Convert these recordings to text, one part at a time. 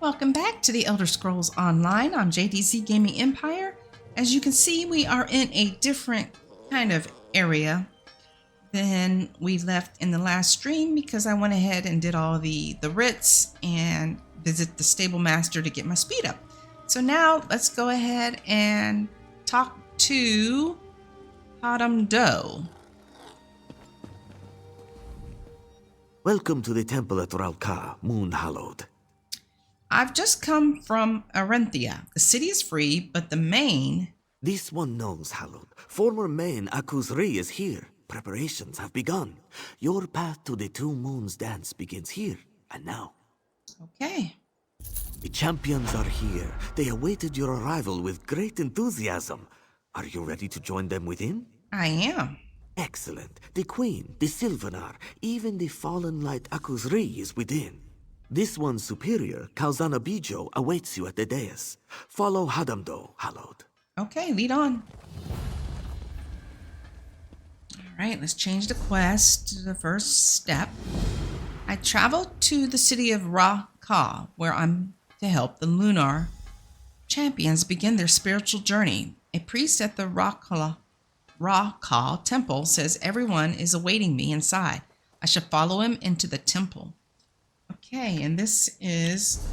Welcome back to the Elder Scrolls Online on JDC Gaming Empire. As you can see, we are in a different kind of area than we left in the last stream because I went ahead and did all the writs and visit the stable master to get my speed up. So now let's go ahead and talk to Hadam Doe. Welcome to the temple at Ralka, Moon Hallowed. I've just come from Arenthia. The city is free, but the main... This one knows, Hallowed. Former main Akuzri is here. Preparations have begun. Your path to the Two Moons dance begins here and now. Okay. The champions are here. They awaited your arrival with great enthusiasm. Are you ready to join them within? I am. Excellent. The Queen, the Sylvanar, even the fallen light Akuzri is within. This one's superior, Kalzana Bijo, awaits you at the dais. Follow Hadamdo, Hallowed. Okay, lead on. Alright, let's change the quest to the first step. I traveled to the city of Ra-Ka, where I'm to help the Lunar champions begin their spiritual journey. A priest at the Ra-Ka temple says everyone is awaiting me inside. I should follow him into the temple. Okay, and this is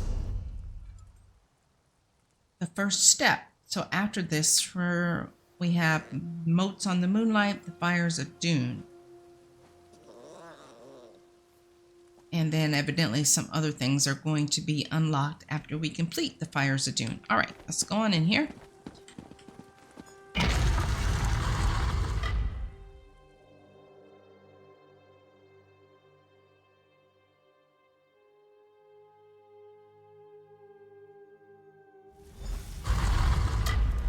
the first step. So after this, we have moats on the moonlight, the fires of Dune. And then evidently some other things are going to be unlocked after we complete the fires of Dune. All right, let's go on in here.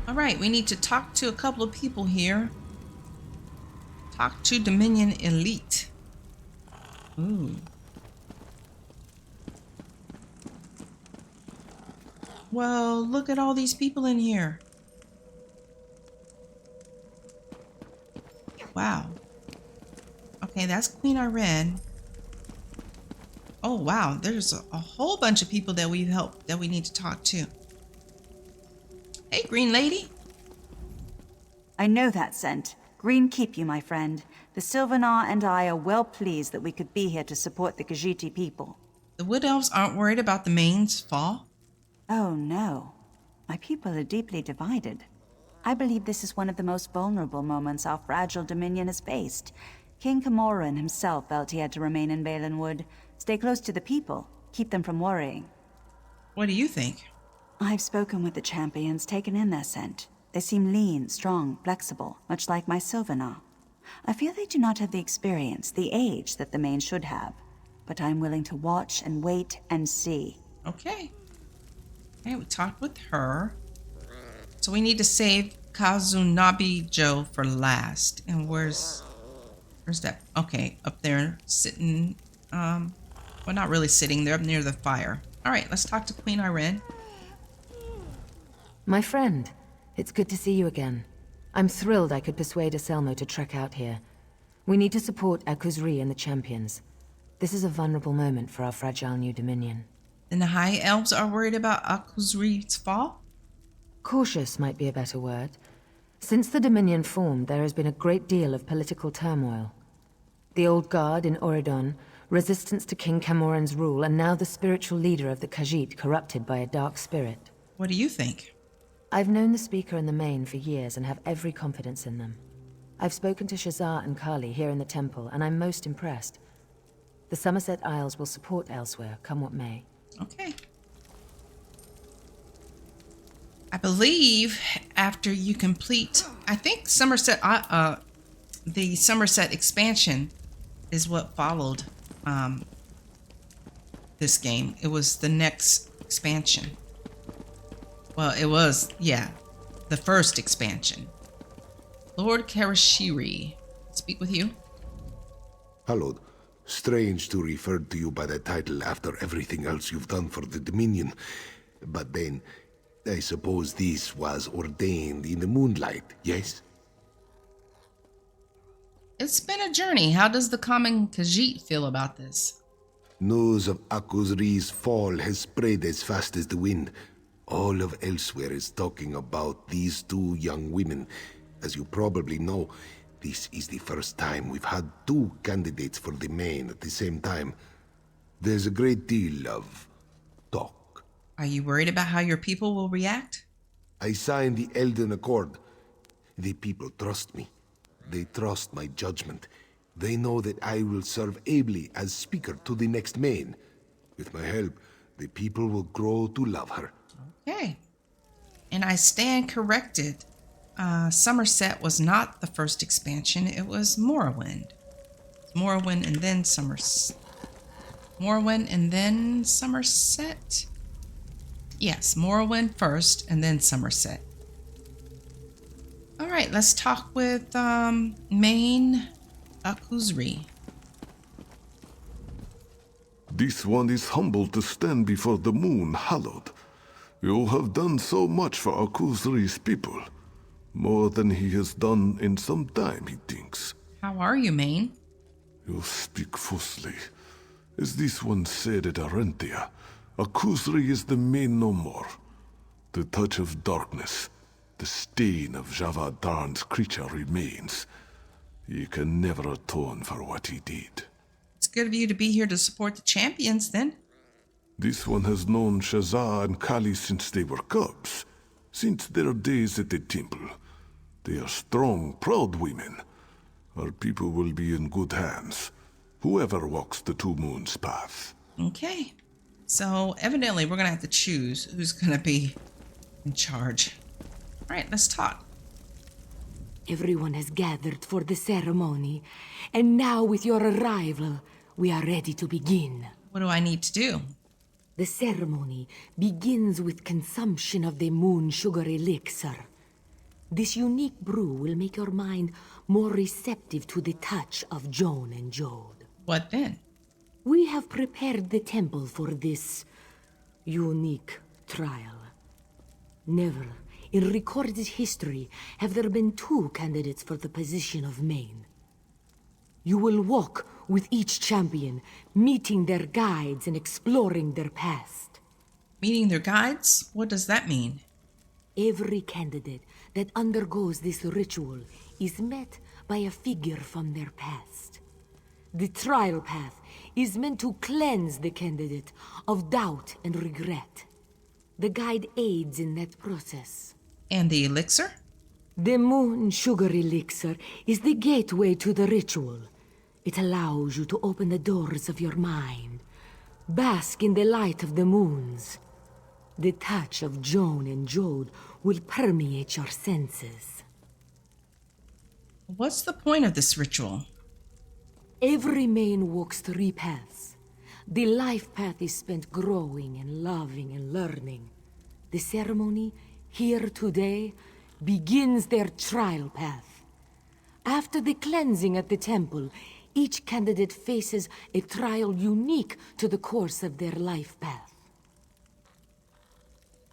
All right, we need to talk to a couple of people here. Talk to Dominion Elite. Ooh. Well, look at all these people in here. Wow. Okay, that's Queen Irene. Oh, wow. There's a whole bunch of people that we've helped that we need to talk to. Hey, Green Lady. I know that scent. Green keep you, my friend. The Sylvanar and I are well pleased that we could be here to support the Khajiiti people. The Wood Elves aren't worried about the main's fall? Oh, no. My people are deeply divided. I believe this is one of the most vulnerable moments our fragile dominion has faced. King Camoran himself felt he had to remain in Valenwood, stay close to the people, keep them from worrying. What do you think? I've spoken with the champions, taken in their scent. They seem lean, strong, flexible, much like my Sylvanar. I feel they do not have the experience, the age that the main should have. But I'm willing to watch and wait and see. Okay. Okay, we talked with her. So we need to save Kazunabi Joe for last. And where's that? Okay, up there sitting, well, not really sitting, they're up near the fire. All right, let's talk to Queen Irene. My friend, it's good to see you again. I'm thrilled I could persuade Aselmo to trek out here. We need to support Akuzri and the champions. This is a vulnerable moment for our fragile new dominion. Then the High Elves are worried about Akuzri's fall? Cautious might be a better word. Since the dominion formed, there has been a great deal of political turmoil. The old guard in Oridon, resistance to King Camoran's rule, and now the spiritual leader of the Khajiit corrupted by a dark spirit. What do you think? I've known the speaker and the main for years and have every confidence in them. I've spoken to Shazar and Kali here in the temple, and I'm most impressed. The Summerset Isles will support Elsweyr, come what may. Okay. I believe after you complete, I think Summerset, the Summerset expansion is what followed this game. It was the next expansion. Well, it was, yeah, the first expansion. Lord Karashiri, speak with you. Hallowed. Strange to refer to you by that title after everything else you've done for the Dominion. But then, I suppose this was ordained in the moonlight, yes? It's been a journey. How does the common Khajiit feel about this? News of Akuzri's fall has spread as fast as the wind. All of Elsweyr is talking about these two young women. As you probably know, this is the first time we've had two candidates for the main at the same time. There's a great deal of talk. Are you worried about how your people will react? I signed the Elden Accord. The people trust me. They trust my judgment. They know that I will serve ably as speaker to the next main. With my help, the people will grow to love her. Okay. And I stand corrected. Summerset was not the first expansion. It was Morrowind. Morrowind and then Summerset. Morrowind and then Summerset? Yes, Morrowind first and then Summerset. All right, let's talk with Main Akuzri. This one is humbled to stand before the moon hallowed. You have done so much for Akuzri's people. More than he has done in some time, he thinks. How are you, Main? You speak falsely. As this one said at Arentia, Akuzri is the main no more. The touch of darkness, the stain of Javad Darn's creature remains. He can never atone for what he did. It's good of you to be here to support the champions, then. This one has known Shazah and Kali since they were cubs, since their days at the temple. They are strong, proud women. Our people will be in good hands, whoever walks the Two Moons path. Okay. So, evidently, we're going to have to choose who's going to be in charge. All right, let's talk. Everyone has gathered for the ceremony, and now with your arrival, we are ready to begin. What do I need to do? The ceremony begins with consumption of the moon sugar elixir. This unique brew will make your mind more receptive to the touch of Joan and Jode. What then? We have prepared the temple for this unique trial. Never in recorded history have there been two candidates for the position of main. You will walk with each champion, meeting their guides and exploring their past. Meeting their guides? What does that mean? Every candidate that undergoes this ritual is met by a figure from their past. The trial path is meant to cleanse the candidate of doubt and regret. The guide aids in that process. And the elixir? The moon sugar elixir is the gateway to the ritual. It allows you to open the doors of your mind, bask in the light of the moons. The touch of Joan and Jode will permeate your senses. What's the point of this ritual? Every main walks 3 paths. The life path is spent growing and loving and learning. The ceremony, here today, begins their trial path. After the cleansing at the temple, each candidate faces a trial unique to the course of their life path.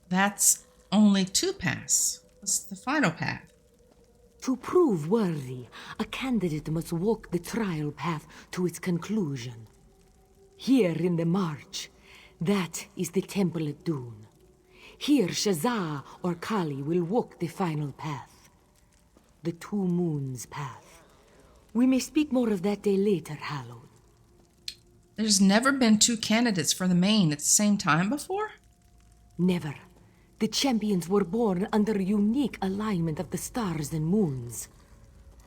That's only 2 paths. What's the final path? To prove worthy, a candidate must walk the trial path to its conclusion. Here in the march, that is the temple at Dune. Here, Shazah or Kali will walk the final path. The Two Moons path. We may speak more of that day later, Hallowed. There's never been 2 candidates for the main at the same time before? Never. The champions were born under a unique alignment of the stars and moons.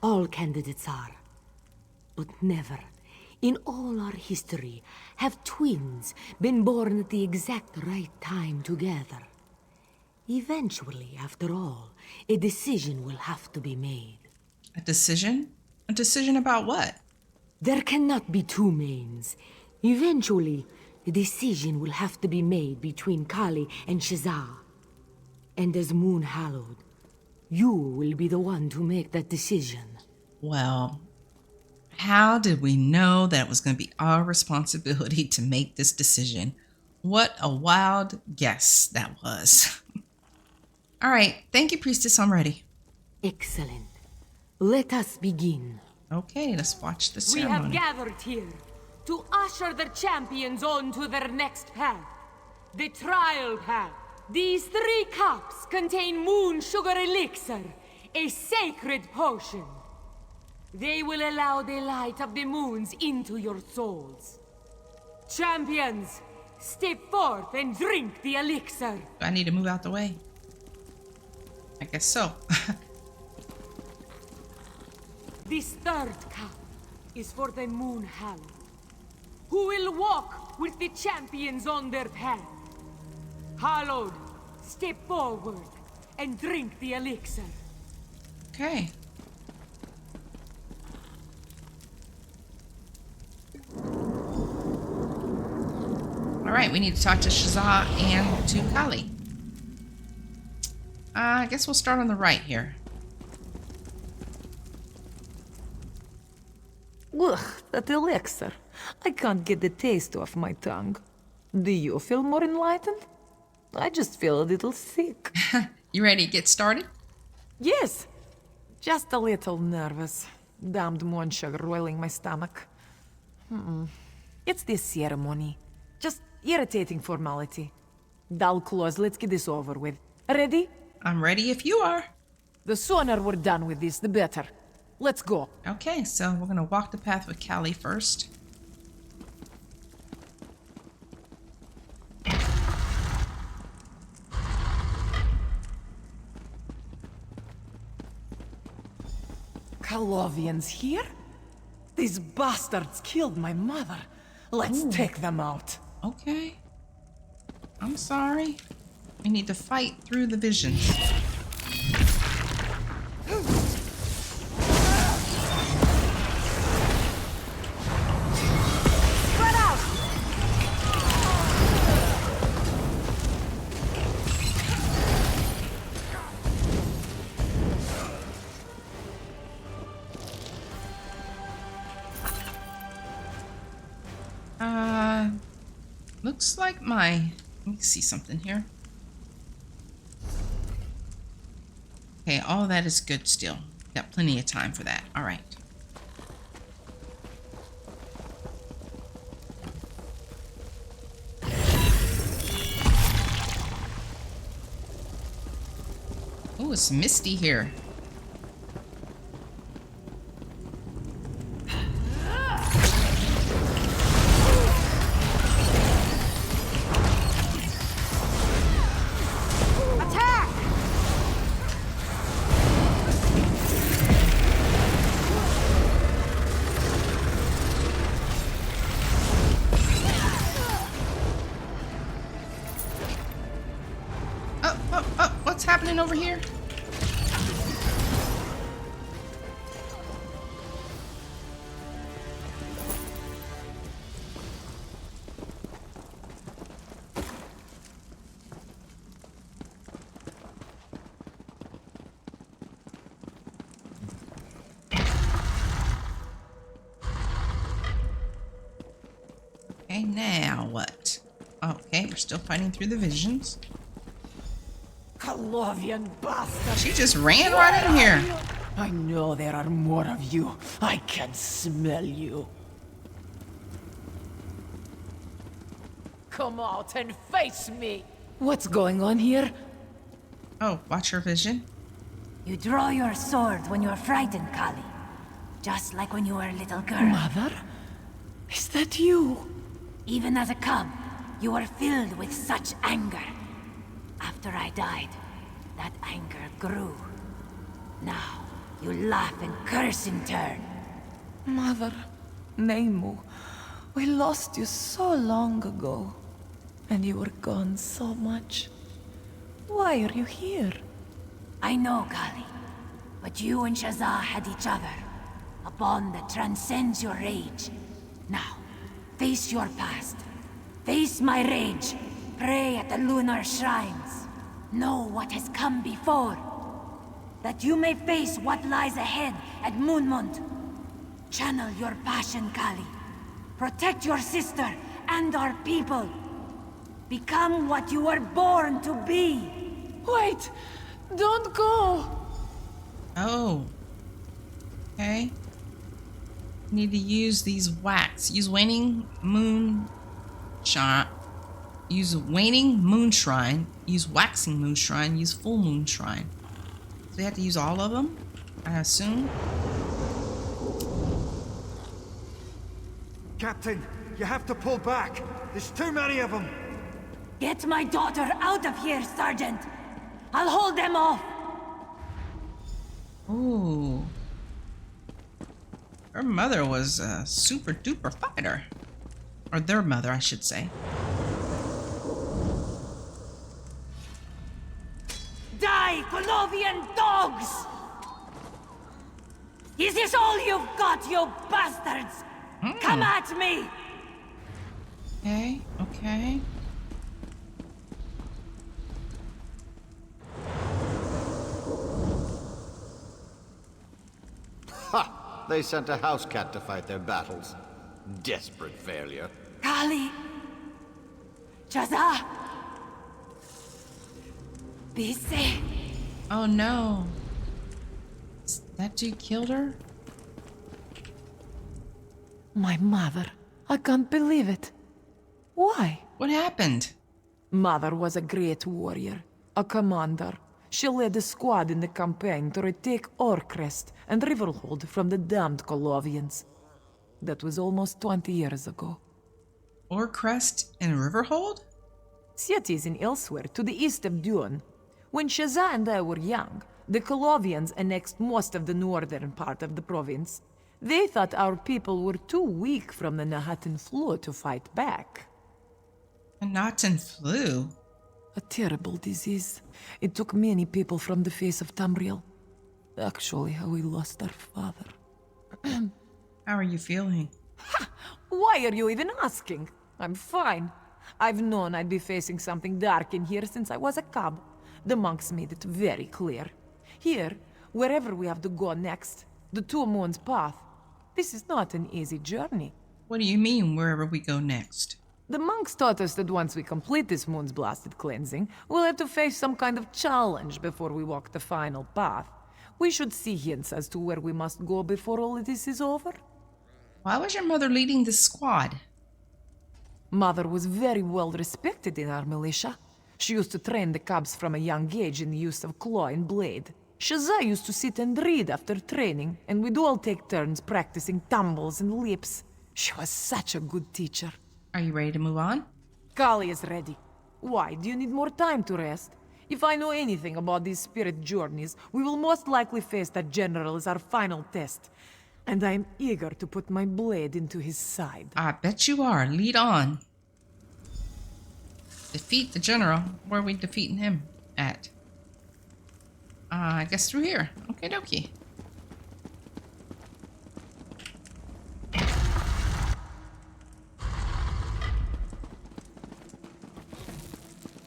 All candidates are. But never, in all our history, have twins been born at the exact right time together. Eventually, after all, a decision will have to be made. A decision? A decision about what? There cannot be 2 mains. Eventually, a decision will have to be made between Kali and Shazah. And as Moon Hallowed, you will be the one to make that decision. Well, how did we know that it was going to be our responsibility to make this decision? What a wild guess that was. All right, thank you, Priestess. I'm ready. Excellent. Let us begin. Okay, let's watch the We have ceremony. gathered here to usher their champions on to their next path, the trial path. These 3 cups contain moon sugar elixir, a sacred potion. They will allow the light of the moons into your souls. Champions, step forth and drink the elixir. Do I need to move out the way? I guess so. This 3rd cup is for the Moon Hallowed, who will walk with the champions on their path. Hallowed, step forward and drink the elixir. Okay. Alright, we need to talk to Shazza and to Kali. I guess we'll start on the right here. Ugh, that elixir. I can't get the taste off my tongue. Do you feel more enlightened? I just feel a little sick. You ready to get started? Yes, just a little nervous. Damned moon sugar roiling my stomach. It's this ceremony. Just irritating formality. Dull claws, let's get this over with. Ready? I'm ready if you are. The sooner we're done with this, the better. Let's go. Okay, so we're gonna walk the path with Kali first. Calovians here? These bastards killed my mother. Let's take them out. Okay. I'm sorry. We need to fight through the visions. Looks like let me see something here. Okay, all that is good still. Got plenty of time for that. All right. Oh, it's misty here. What's happening over here? Okay, now what? Okay, we're still fighting through the visions. Calovian bastard! She just ran right in here. I know there are more of you. I can smell you. Come out and face me! What's going on here? Oh, watch your vision. You draw your sword when you're frightened, Kali. Just like when you were a little girl. Mother? Is that you? Even as a cub, you were filled with such anger. After I died, that anger grew. Now, you laugh and curse in turn. Mother, Nemu, we lost you so long ago. And you were gone so much. Why are you here? I know, Kali. But you and Shazza had each other. A bond that transcends your rage. Now, face your past. Face my rage. Pray at the lunar shrines. Know what has come before. That you may face what lies ahead at Moonmont. Channel your passion, Kali. Protect your sister and our people. Become what you were born to be. Wait! Don't go! Oh. Okay. Need to use these wax. Use waning moon shine. Use waning moon shrine. Use waxing moon shrine. Use full moon shrine. So you have to use all of them, I assume. Captain, you have to pull back. There's too many of them. Get my daughter out of here, Sergeant! I'll hold them off! Ooh. Her mother was a super duper fighter. Or their mother, I should say. Die, Colovian dogs! Is this all you've got, you bastards? Come at me! Okay, okay. Ha! They sent a house cat to fight their battles. Desperate failure. Kali! Jaza! Be safe. Oh no. That dude killed her? My mother. I can't believe it. Why? What happened? Mother was a great warrior, a commander. She led a squad in the campaign to retake Orcrest and Riverhold from the damned Colovians. That was almost 20 years ago. Orcrest and Riverhold? Cities in Elsweyr, to the east of Dune. When Shaza and I were young, the Colovians annexed most of the northern part of the province. They thought our people were too weak from the Nahatan flu to fight back. A Nahatan flu? A terrible disease. It took many people from the face of Tamriel. Actually, how we lost our father. How are you feeling? Ha! Why are you even asking? I'm fine. I've known I'd be facing something dark in here since I was a cub. The monks made it very clear. Here, wherever we have to go next, the Two Moons path, this is not an easy journey. What do you mean, wherever we go next? The monks taught us that once we complete this moon's blasted cleansing, we'll have to face some kind of challenge before we walk the final path. We should see hints as to where we must go before all of this is over. Why was your mother leading this squad? Mother was very well respected in our militia. She used to train the cubs from a young age in the use of claw and blade. Shaza used to sit and read after training, and we'd all take turns practicing tumbles and leaps. She was such a good teacher. Are you ready to move on? Kali is ready. Why, do you need more time to rest? If I know anything about these spirit journeys, we will most likely face that general as our final test. And I am eager to put my blade into his side. I bet you are. Lead on. Defeat the general. Where are we defeating him at? I guess through here. Okie dokie.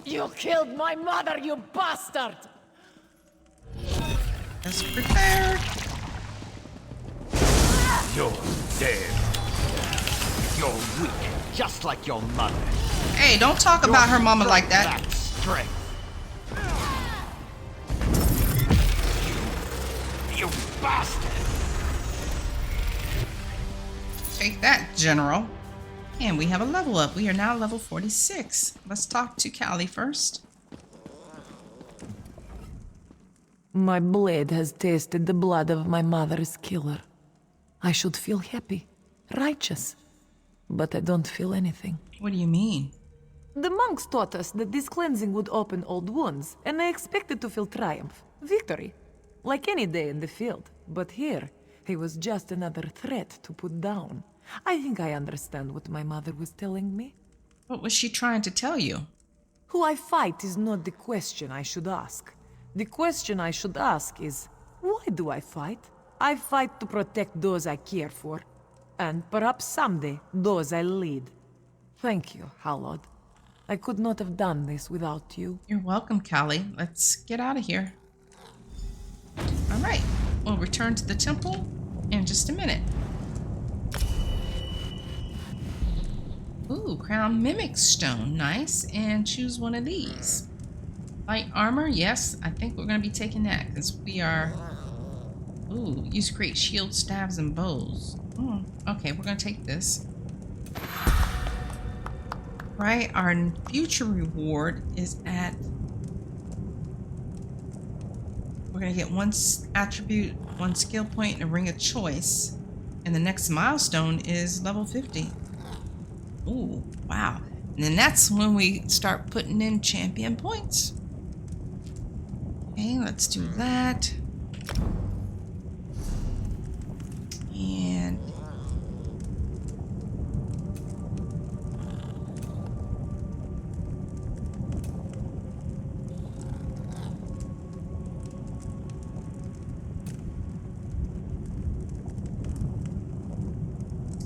You killed my mother, you bastard! Let's prepare. You're dead. You're weak, just like your mother. Hey, don't talk about her mama like that. Lacks strength. You bastard! Take that, General. And we have a level up. We are now level 46. Let's talk to Kali first. My blade has tasted the blood of my mother's killer. I should feel happy, righteous, but I don't feel anything. What do you mean? The monks taught us that this cleansing would open old wounds, and I expected to feel triumph, victory, like any day in the field. But here, he was just another threat to put down. I think I understand what my mother was telling me. What was she trying to tell you? Who I fight is not the question I should ask. The question I should ask is, why do I fight? I fight to protect those I care for, and perhaps someday, those I lead. Thank you, Hallod. I could not have done this without you. You're welcome, Kali. Let's get out of here. All right. We'll return to the temple in just a minute. Ooh, crown mimic stone. Nice. And choose one of these. Light armor. Yes, I think we're going to be taking that because we are Ooh, use to create shields, staves, and bows. Okay, we're gonna take this. Right, our future reward is at... We're gonna get one attribute, one skill point, and a ring of choice. And the next milestone is level 50. Ooh, wow. And then that's when we start putting in champion points. Okay, let's do that. And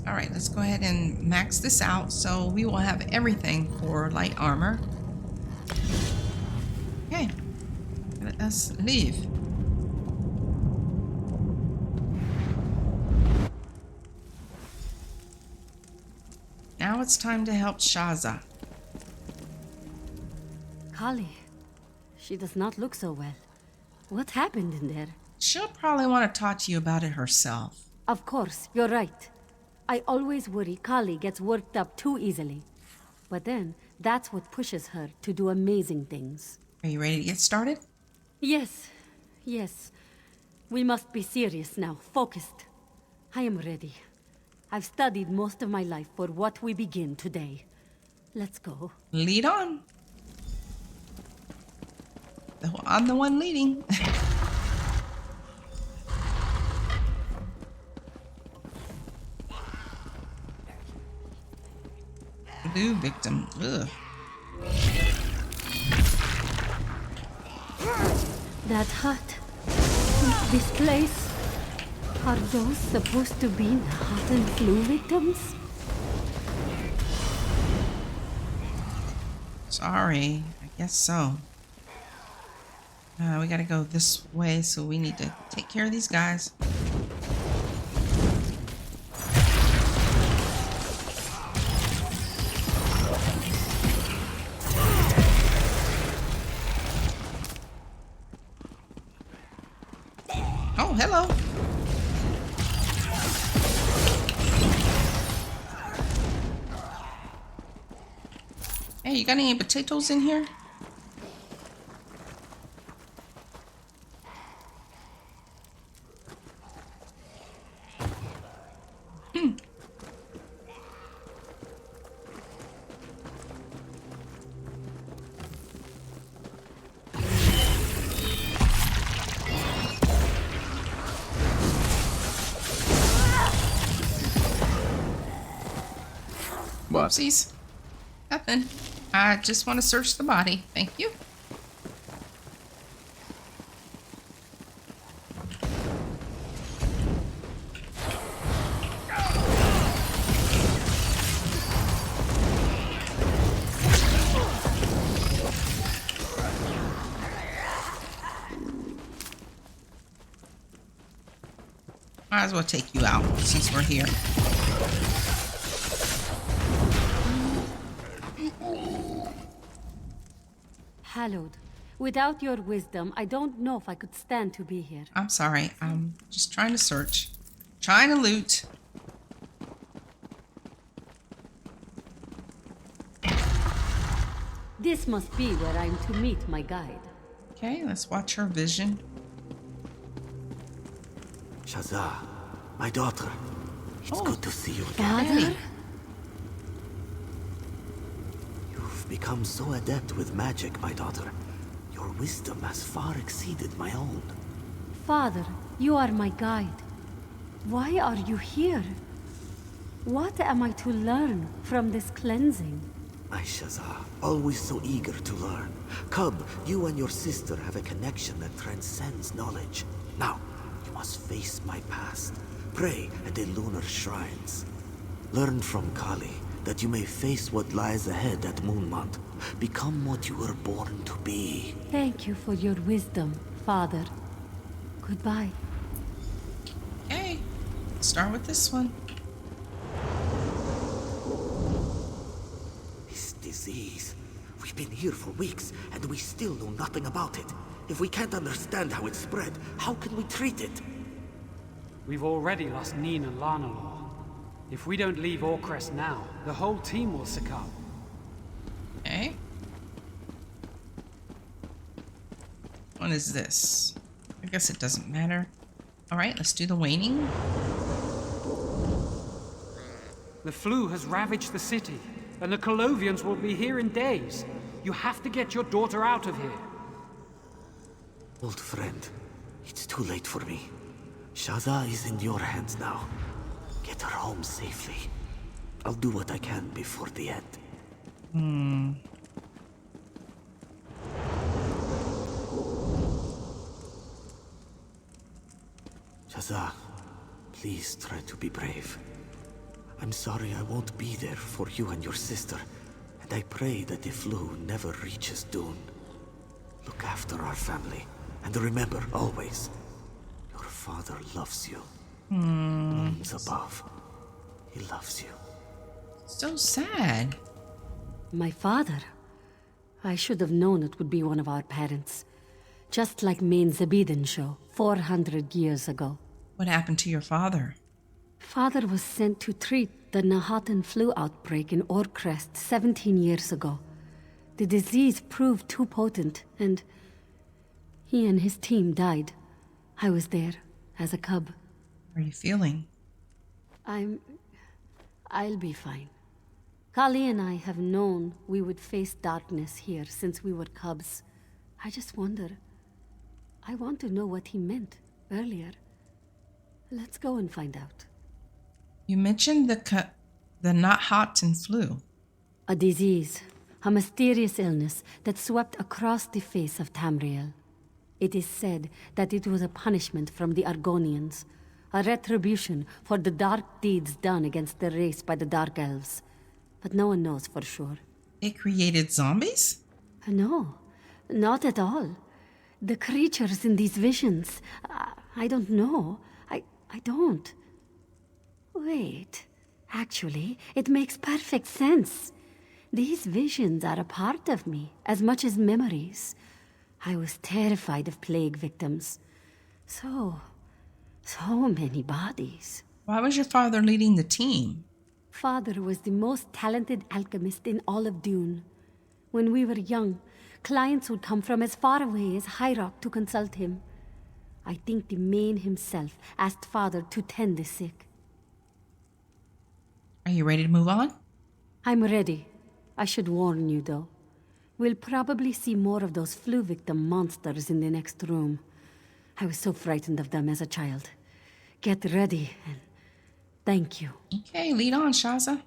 all right, let's go ahead and max this out so we will have everything for light armor. Okay, let us leave. Now it's time to help Shaza. Kali, she does not look so well. What happened in there? She'll probably want to talk to you about it herself. Of course, you're right. I always worry Kali gets worked up too easily. But then, that's what pushes her to do amazing things. Are you ready to get started? Yes, yes. We must be serious now, focused. I am ready. I've studied most of my life for what we begin today. Let's go. Lead on. I'm the one leading. Blue victim. Ugh. That hut. This place. Are those supposed to be the hot and flu victims? Sorry. I guess so. We gotta go this way, so we need to take care of these guys. Oh, hello. Hey, you got any potatoes in here? Whoopsies. Nothing. I just want to search the body. Thank you. Might as well take you out since we're here. Hallowed. Without your wisdom, I don't know if I could stand to be here. I'm sorry. I'm just trying to search. Trying to loot. This must be where I'm to meet my guide. Okay, let's watch her vision. Shaza, my daughter. It's good to see you again. Father? You've become so adept with magic, my daughter. Your wisdom has far exceeded my own. Father, you are my guide. Why are you here? What am I to learn from this cleansing? My Shaza, always so eager to learn. Cub, you and your sister have a connection that transcends knowledge. Now, you must face my past. Pray at the lunar shrines. Learn from Kali, that you may face what lies ahead at Moonmont. Become what you were born to be. Thank you for your wisdom, Father. Goodbye. Okay, start with this one. This disease. We've been here for weeks, and we still know nothing about it. If we can't understand how it spread, how can we treat it? We've already lost Neen and Larnalor. If we don't leave Orcrest now, the whole team will succumb. Okay. What is this? I guess it doesn't matter. Alright, let's do the waning. The flu has ravaged the city, and the Colovians will be here in days. You have to get your daughter out of here. Old friend, it's too late for me. Shaza is in your hands now. Get her home safely. I'll do what I can before the end. Shaza, please try to be brave. I'm sorry I won't be there for you and your sister, and I pray that the flu never reaches Dune. Look after our family, and remember always, your father loves you. Moons above, he loves you. So sad. My father? I should have known it would be one of our parents. Just like Main Zabeden show, 400 years ago. What happened to your father? Father was sent to treat the Nahatan flu outbreak in Orcrest 17 years ago. The disease proved too potent, and he and his team died. I was there, as a cub. How are you feeling? I'll be fine. Kali and I have known we would face darkness here since we were cubs. I just wonder. I want to know what he meant earlier. Let's go and find out. You mentioned the Nahatan flu. A disease, a mysterious illness that swept across the face of Tamriel. It is said that it was a punishment from the Argonians, a retribution for the dark deeds done against the race by the Dark Elves. But no one knows for sure. It created zombies? No, not at all. The creatures in these visions, I don't know. I don't. Wait, actually, it makes perfect sense. These visions are a part of me, as much as memories. I was terrified of plague victims. So many bodies. Why was your father leading the team? Father was the most talented alchemist in all of Dune. When we were young, clients would come from as far away as High Rock to consult him. I think the Main himself asked Father to tend the sick. Are you ready to move on? I'm ready. I should warn you, though. We'll probably see more of those flu victim monsters in the next room. I was so frightened of them as a child. Get ready, and thank you. Okay, lead on, Shaza.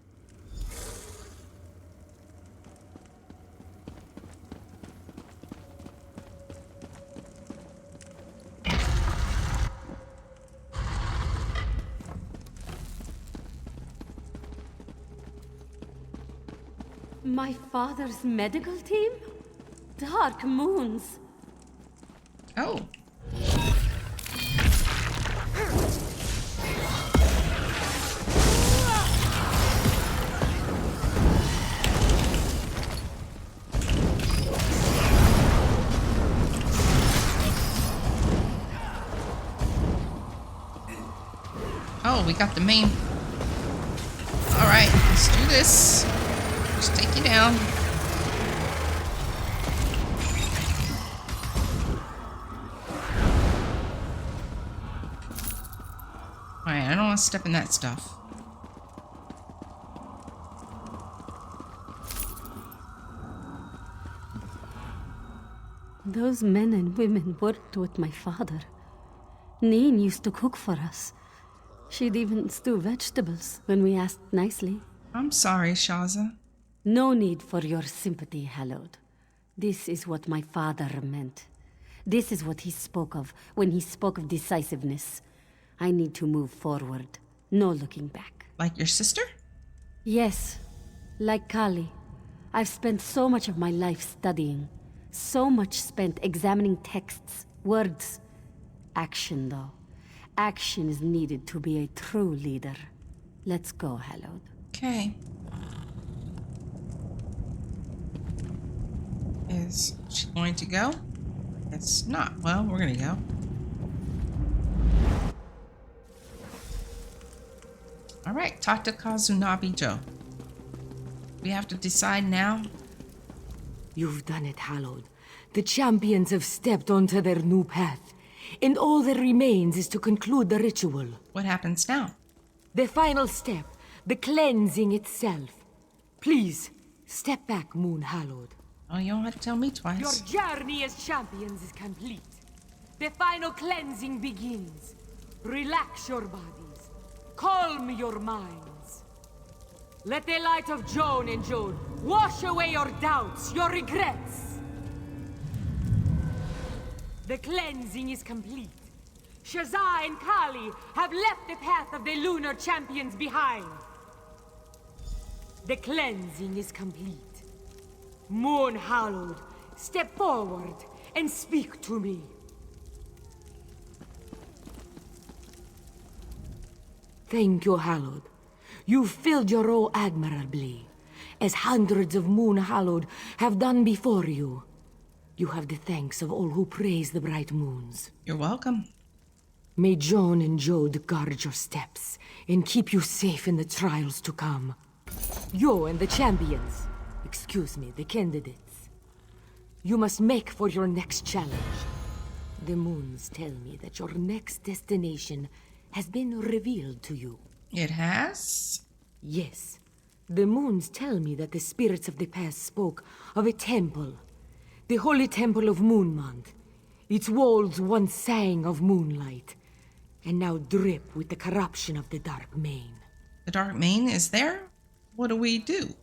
My father's medical team? Dark Moons. Oh. Oh, we got the main. All right, let's do this. Just take you down. Alright, I don't want to step in that stuff. Those men and women worked with my father. Neen used to cook for us. She'd even stew vegetables when we asked nicely. I'm sorry, Shaza. No need for your sympathy, Hallowed. This is what my father meant. This is what he spoke of when he spoke of decisiveness. I need to move forward. No looking back. Like your sister? Yes. Like Kali. I've spent so much of my life studying. So much spent examining texts, words. Action, though. Action is needed to be a true leader. Let's go, Hallowed. Okay. Is she going to go? It's not. Well, we're gonna go. All right, talk to Kazunabi Joe. We have to decide now. You've done it, Hallowed. The champions have stepped onto their new path, and all that remains is to conclude the ritual. What happens now? The final step, the cleansing itself. Please, step back, Moon Hallowed. Oh, you don't have to tell me Your twice. journey as champions is complete. The final cleansing begins. Relax your bodies. Calm your minds. Let the light of Joan and Jode wash away your doubts, your regrets. The cleansing is complete. Shazza and Kali have left the path of the lunar champions behind. The cleansing is complete. Moon Hallowed, step forward and speak to me. Thank you, Hallowed. You filled your role admirably, as hundreds of Moon Hallowed have done before you. You have the thanks of all who praise the bright moons. You're welcome. May Joan and Jode guard your steps and keep you safe in the trials to come. You and the champions, excuse me, the candidates, you must make for your next challenge. The moons tell me that your next destination has been revealed to you. It has? Yes. The moons tell me that the spirits of the past spoke of a temple. The holy temple of Moonmont. Its walls once sang of moonlight, and now drip with the corruption of the Dark Mane. The Dark Mane is there? What do we do?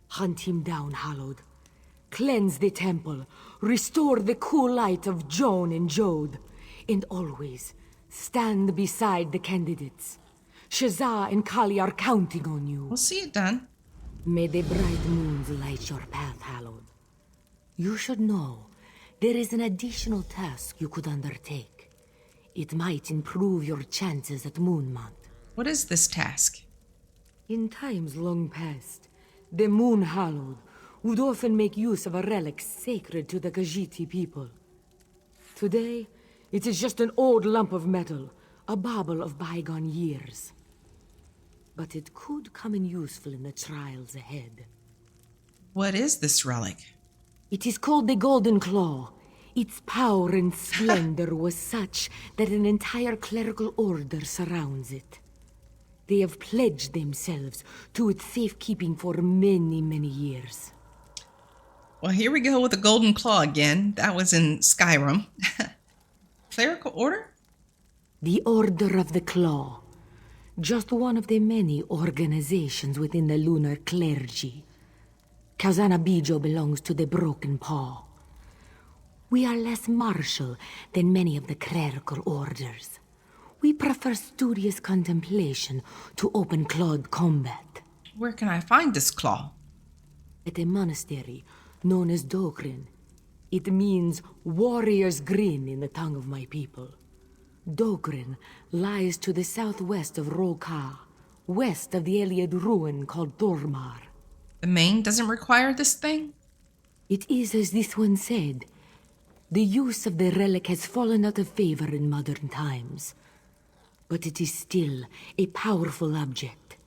Hunt him down, Hallowed. Cleanse the temple. Restore the cool light of Joan and Jode. And always stand beside the candidates. Shazza and Kali are counting on you. We'll see it done. May the bright moons light your path, Hallowed. You should know, there is an additional task you could undertake. It might improve your chances at Moonmont. What is this task? In times long past, the Moon Hallowed would often make use of a relic sacred to the Khajiit people. Today, it is just an old lump of metal, a bauble of bygone years. But it could come in useful in the trials ahead. What is this relic? It is called the Golden Claw. Its power and splendor was such that an entire clerical order surrounds it. They have pledged themselves to its safekeeping for many, many years. Well, here we go with the Golden Claw again. That was in Skyrim. Clerical order? The Order of the Claw. Just one of the many organizations within the lunar clergy. Kazunabijo belongs to the Broken Paw. We are less martial than many of the clerical orders. We prefer studious contemplation to open-clawed combat. Where can I find this claw? At a monastery known as Dogrin. It means warrior's grin in the tongue of my people. Dogrin lies to the southwest of Roka, west of the Iliad ruin called Dormar. The Mane doesn't require this thing? It is as this one said. The use of the relic has fallen out of favor in modern times. But it is still a powerful object.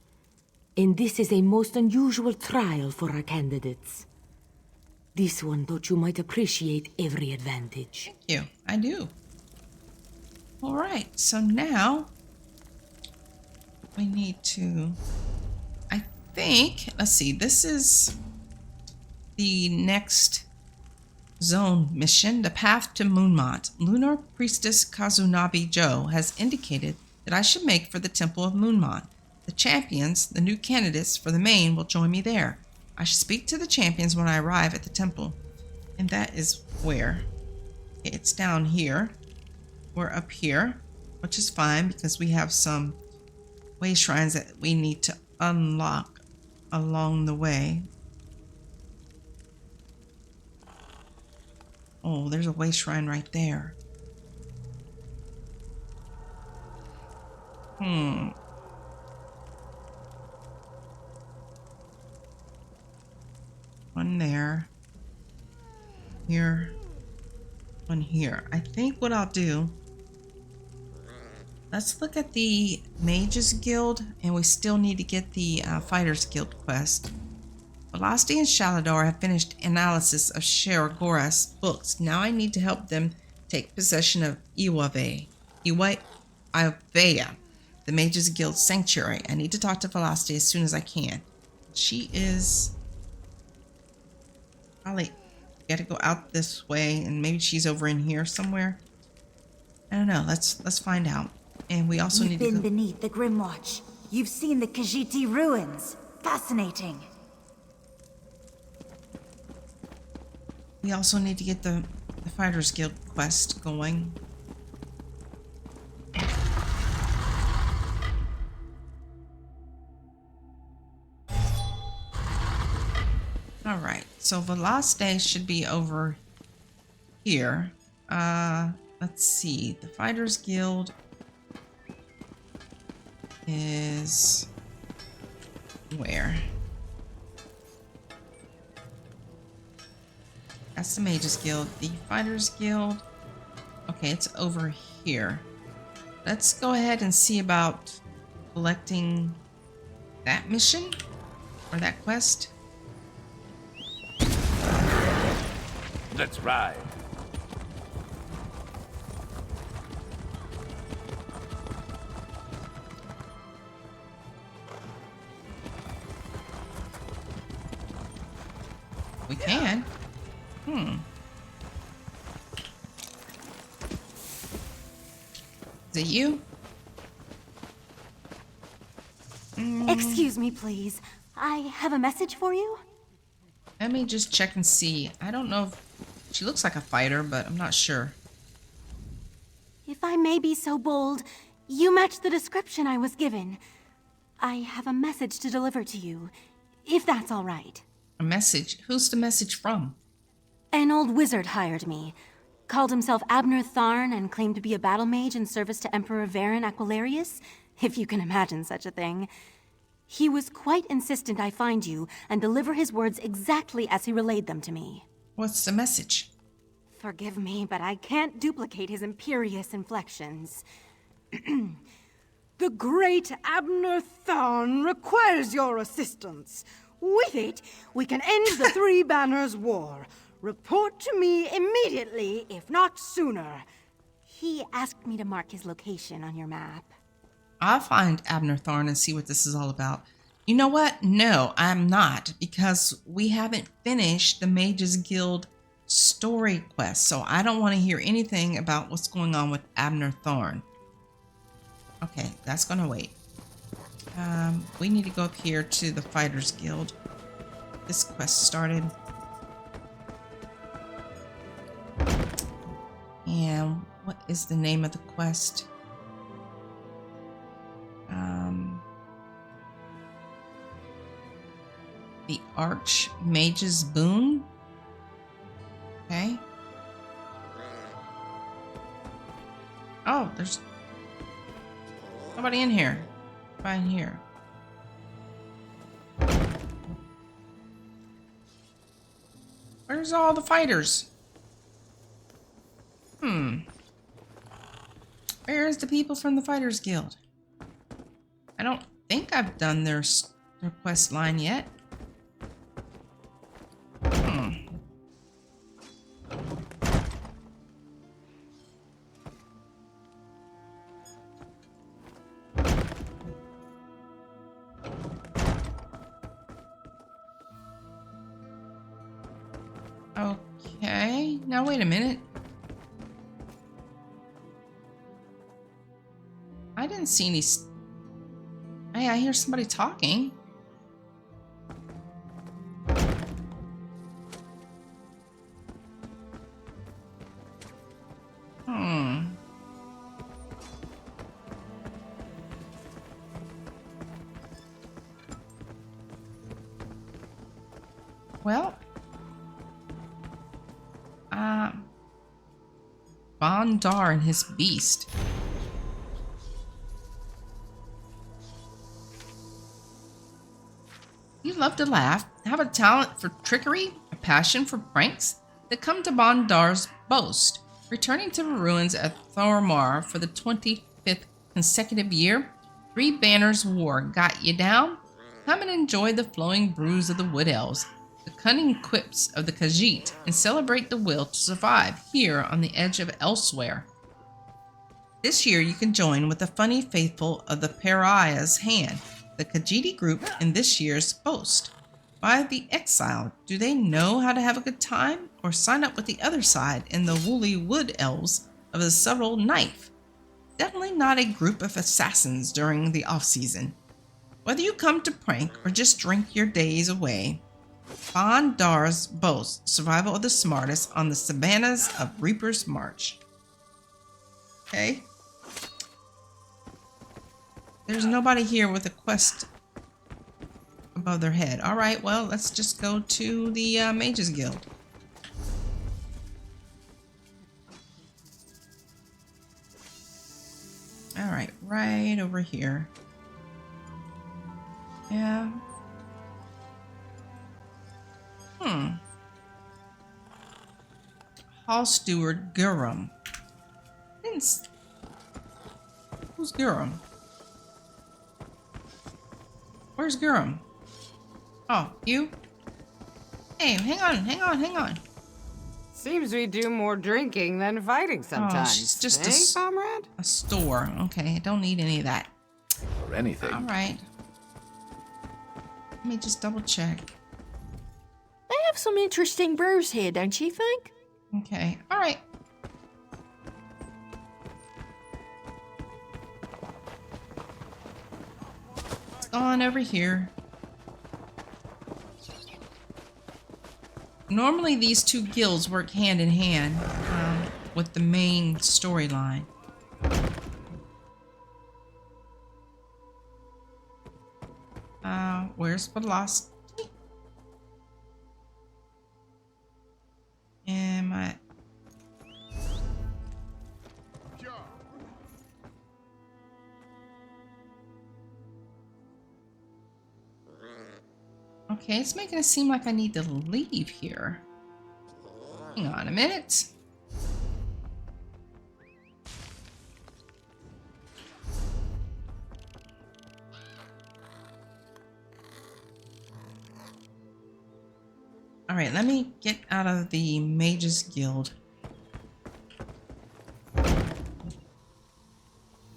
And this is a most unusual trial for our candidates. This one thought you might appreciate every advantage. Thank you. I do. All right, so now we need to, I think, let's see, this is the next zone mission, the path to Moonmont. Lunar Priestess Kazunabi Jo has indicated that I should make for the Temple of Moonmont. The champions, the new candidates for the Mane, will join me there. I should speak to the champions when I arrive at the temple. And that is where? It's down here. We're up here, which is fine because we have some way shrines that we need to unlock along the way. Oh, there's a way shrine right there. One there. Here. One here. I think what I'll do let's look at the Mages Guild, and we still need to get the Fighters Guild quest. Velocity and Shaladar have finished analysis of Sharagora's books. Now I need to help them take possession of Iwavea, the Mages Guild Sanctuary. I need to talk to Velocity as soon as I can. She is probably got to go out this way, and maybe she's over in here somewhere. I don't know. Let's find out. And we also need to You've go been beneath the Grimwatch. You've seen the Khajiiti ruins. Fascinating. We also need to get the Fighters Guild quest going. Alright, so Velocity should be over here. Let's see. The Fighters Guild is where? That's the Mages Guild. The Fighters Guild. Okay, it's over here. Let's go ahead and see about collecting that mission or that quest. Let's ride. We can. Is it you? Excuse me, please. I have a message for you. Let me just check and see. I don't know if she looks like a fighter, but I'm not sure. If I may be so bold, you match the description I was given. I have a message to deliver to you, if that's all right. A message? Who's the message from? An old wizard hired me. Called himself Abner Tharn and claimed to be a battle mage in service to Emperor Varen Aquilarius, if you can imagine such a thing. He was quite insistent I find you and deliver his words exactly as he relayed them to me. What's the message? Forgive me, but I can't duplicate his imperious inflections. The great Abner Tharn requires your assistance. With it, we can end the Three Banners War. Report to me immediately, if not sooner. He asked me to mark his location on your map. I'll find Abner Tharn and see what this is all about. You know what? No, I'm not, because we haven't finished the Mages Guild story quest, so I don't want to hear anything about what's going on with Abner Tharn. Okay, that's gonna wait. We need to go up here to the Fighters Guild. This quest started. And what is the name of the quest? The Archmage's Boon. Okay. Oh, there's nobody in here. Right here. Where's all the fighters? Where's the people from the Fighters Guild? I don't think I've done their quest line yet. Okay, now wait a minute. I didn't see any. Hey, I hear somebody talking. Well, Bondar and his beast. You love to laugh, have a talent for trickery, a passion for pranks that come to Bondar's boast, returning to the ruins at Thormar for the 25th consecutive year, 3 Banners War got you down? Come and enjoy the flowing brews of the Wood Elves, the cunning quips of the Khajiit, and celebrate the will to survive here on the edge of Elsweyr. This year you can join with the funny faithful of the Pariah's Hand, the Khajiiti group in this year's boast. By the Exiled, do they know how to have a good time? Or sign up with the other side in the woolly wood elves of the subtle knife? Definitely not a group of assassins during the off-season. Whether you come to prank or just drink your days away, Bon Dar's boasts survival of the smartest on the savannas of Reaper's March. Okay. There's nobody here with a quest above their head. All right, well, let's just go to the Mages Guild. All right, right over here. Yeah. Hall Steward Gurum. Who's Gurum? Where's Gurum? Oh, you? Hey, hang on. Seems we do more drinking than fighting sometimes. Oh, she's just comrade? a store. Okay, I don't need any of that. Or anything. All right. Let me just double check. They have some interesting brews here, don't you think? Okay, all right. Let's go on over here. Normally these two guilds work hand in hand with the main storyline. Where's Velocity? Am I? Okay, it's making it seem like I need to leave here. Hang on a minute. All right, let me get out of the Mages Guild.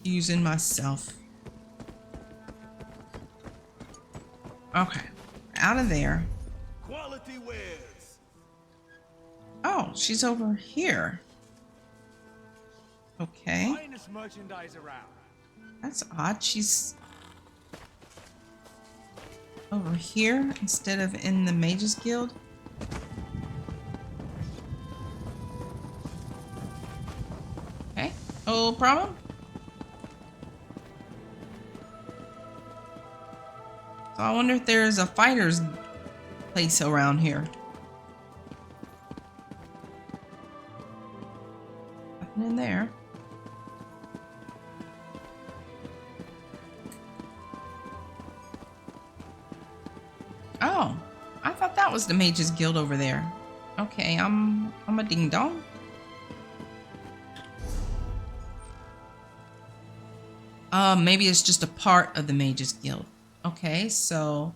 Using myself. Okay, out of there. Quality wares. Oh, she's over here. Okay. Finest merchandise around. That's odd. She's over here instead of in the Mages Guild. Okay, no problem. So I wonder if there's a fighter's place around here. Nothing in there. Oh, I thought that was the Mages Guild over there. Okay, I'm a ding dong. Maybe it's just a part of the Mages Guild. Okay, so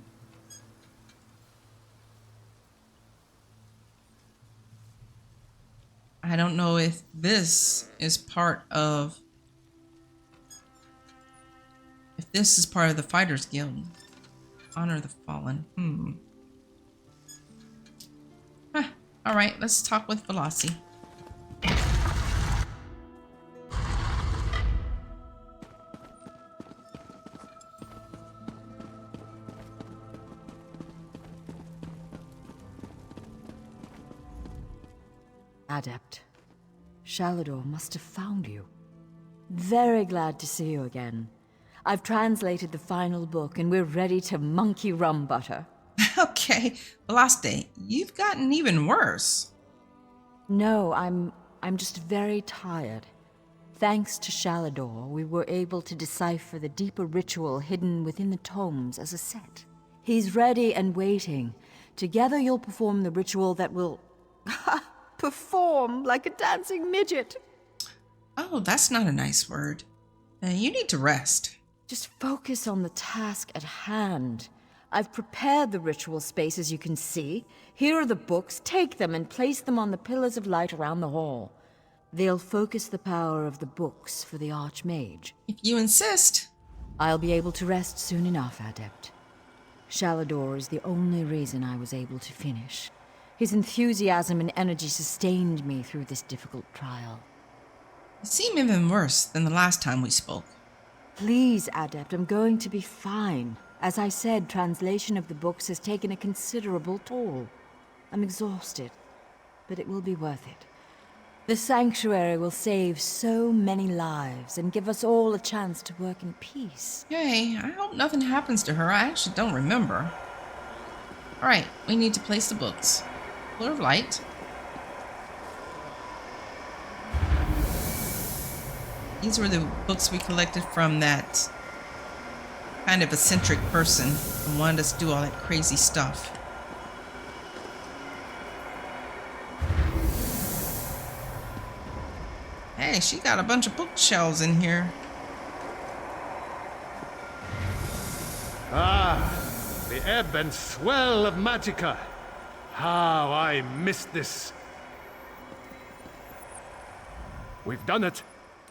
I don't know if this is part of the Fighters Guild. Honor the Fallen. Huh. All right, let's talk with Velocity. Adept, Shalador must have found you. Very glad to see you again. I've translated the final book and we're ready to monkey rum butter. Okay, Velocity, you've gotten even worse. No, I'm just very tired. Thanks to Shalador, we were able to decipher the deeper ritual hidden within the tomes as a set. He's ready and waiting. Together you'll perform the ritual that will... perform like a dancing midget. Oh, that's not a nice word. You need to rest. Just focus on the task at hand. I've prepared the ritual space, as you can see. Here are the books. Take them and place them on the pillars of light around the hall. They'll focus the power of the books for the Archmage. If you insist. I'll be able to rest soon enough, Adept. Shalador is the only reason I was able to finish. His enthusiasm and energy sustained me through this difficult trial. You seem even worse than the last time we spoke. Please, Adept, I'm going to be fine. As I said, translation of the books has taken a considerable toll. I'm exhausted, but it will be worth it. The Sanctuary will save so many lives and give us all a chance to work in peace. Yay, I hope nothing happens to her. I actually don't remember. Alright, we need to place the books. Pillar of light. These were the books we collected from that kind of eccentric person who wanted us to do all that crazy stuff. Hey, she got a bunch of bookshelves in here. Ah, the ebb and swell of Magicka. How I missed this. We've done it.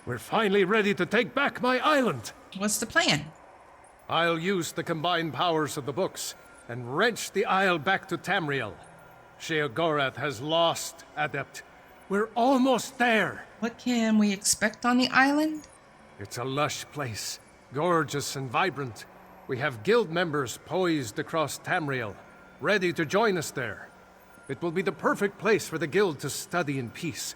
We're finally ready to take back my island. What's the plan? I'll use the combined powers of the books and wrench the Isle back to Tamriel. Sheogorath has lost, Adept. We're almost there. What can we expect on the island? It's a lush place, gorgeous and vibrant. We have guild members poised across Tamriel, ready to join us there. It will be the perfect place for the guild to study in peace.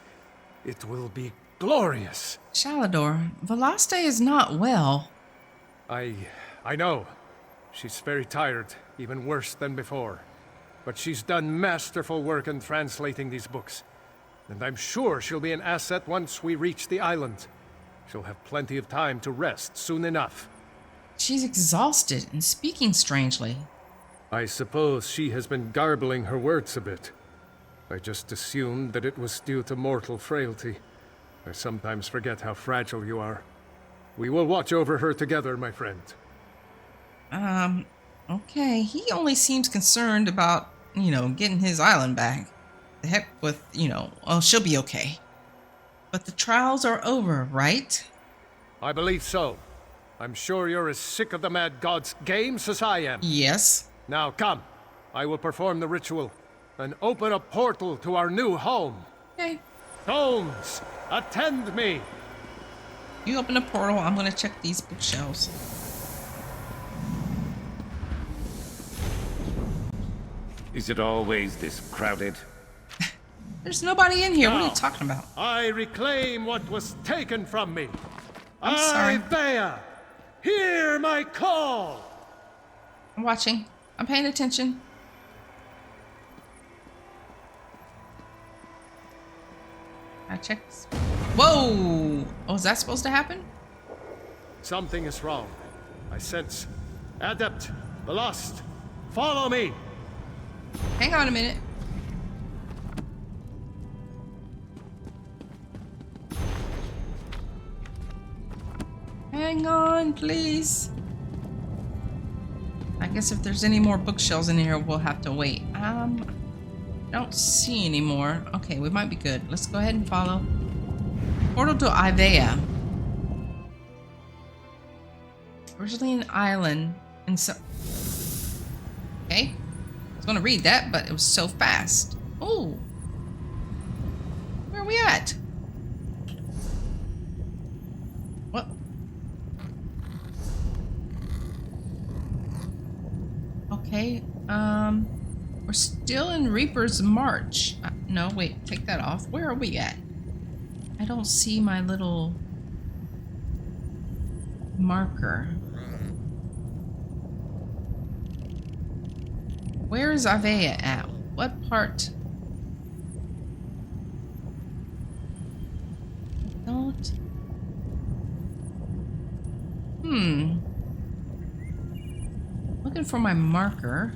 It will be glorious. Shalador, Veloste is not well. I know. She's very tired, even worse than before. But she's done masterful work in translating these books. And I'm sure she'll be an asset once we reach the island. She'll have plenty of time to rest soon enough. She's exhausted and speaking strangely. I suppose she has been garbling her words a bit. I just assumed that it was due to mortal frailty. I sometimes forget how fragile you are. We will watch over her together, my friend. Okay. He only seems concerned about, getting his island back. The heck with, well, she'll be okay. But the trials are over, right? I believe so. I'm sure you're as sick of the Mad God's games as I am. Yes. Now come. I will perform the ritual and open a portal to our new home. Okay. Gnomes, attend me. You open a portal. I'm going to check these bookshelves. Is it always this crowded? There's nobody in here. What are you talking about? I reclaim what was taken from me. I'm sorry. Isaiah, hear my call. I'm watching. I'm paying attention. I checked. Whoa! Oh, is that supposed to happen? Something is wrong. I sense. Adept, the lost. Follow me. Hang on a minute. Hang on, please. I guess if there's any more bookshelves in here, we'll have to wait. Don't see any more. Okay, we might be good. Let's go ahead and follow. Portal to Ivea. Originally an island in some... Okay. I was gonna read that, but it was so fast. Oh. Where are we at? What? Okay. We're still in Reaper's March. No, wait, take that off. Where are we at? I don't see my little marker. Where is Avea at? What part? I don't. Looking for my marker.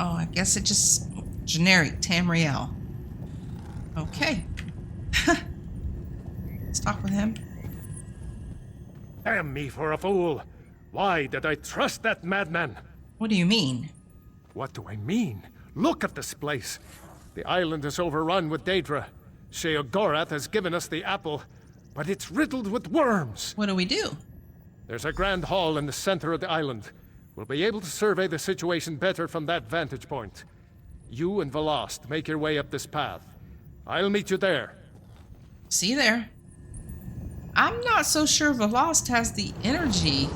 Oh, I guess it just generic Tamriel. Okay. Let's talk with him. Damn me for a fool! Why did I trust that madman? What do you mean? What do I mean? Look at this place. The island is overrun with Daedra. Sheogorath has given us the apple, but it's riddled with worms. What do we do? There's a grand hall in the center of the island. We'll be able to survey the situation better from that vantage point. You and Velost make your way up this path. I'll meet you there. See you there. I'm not so sure Velost has the energy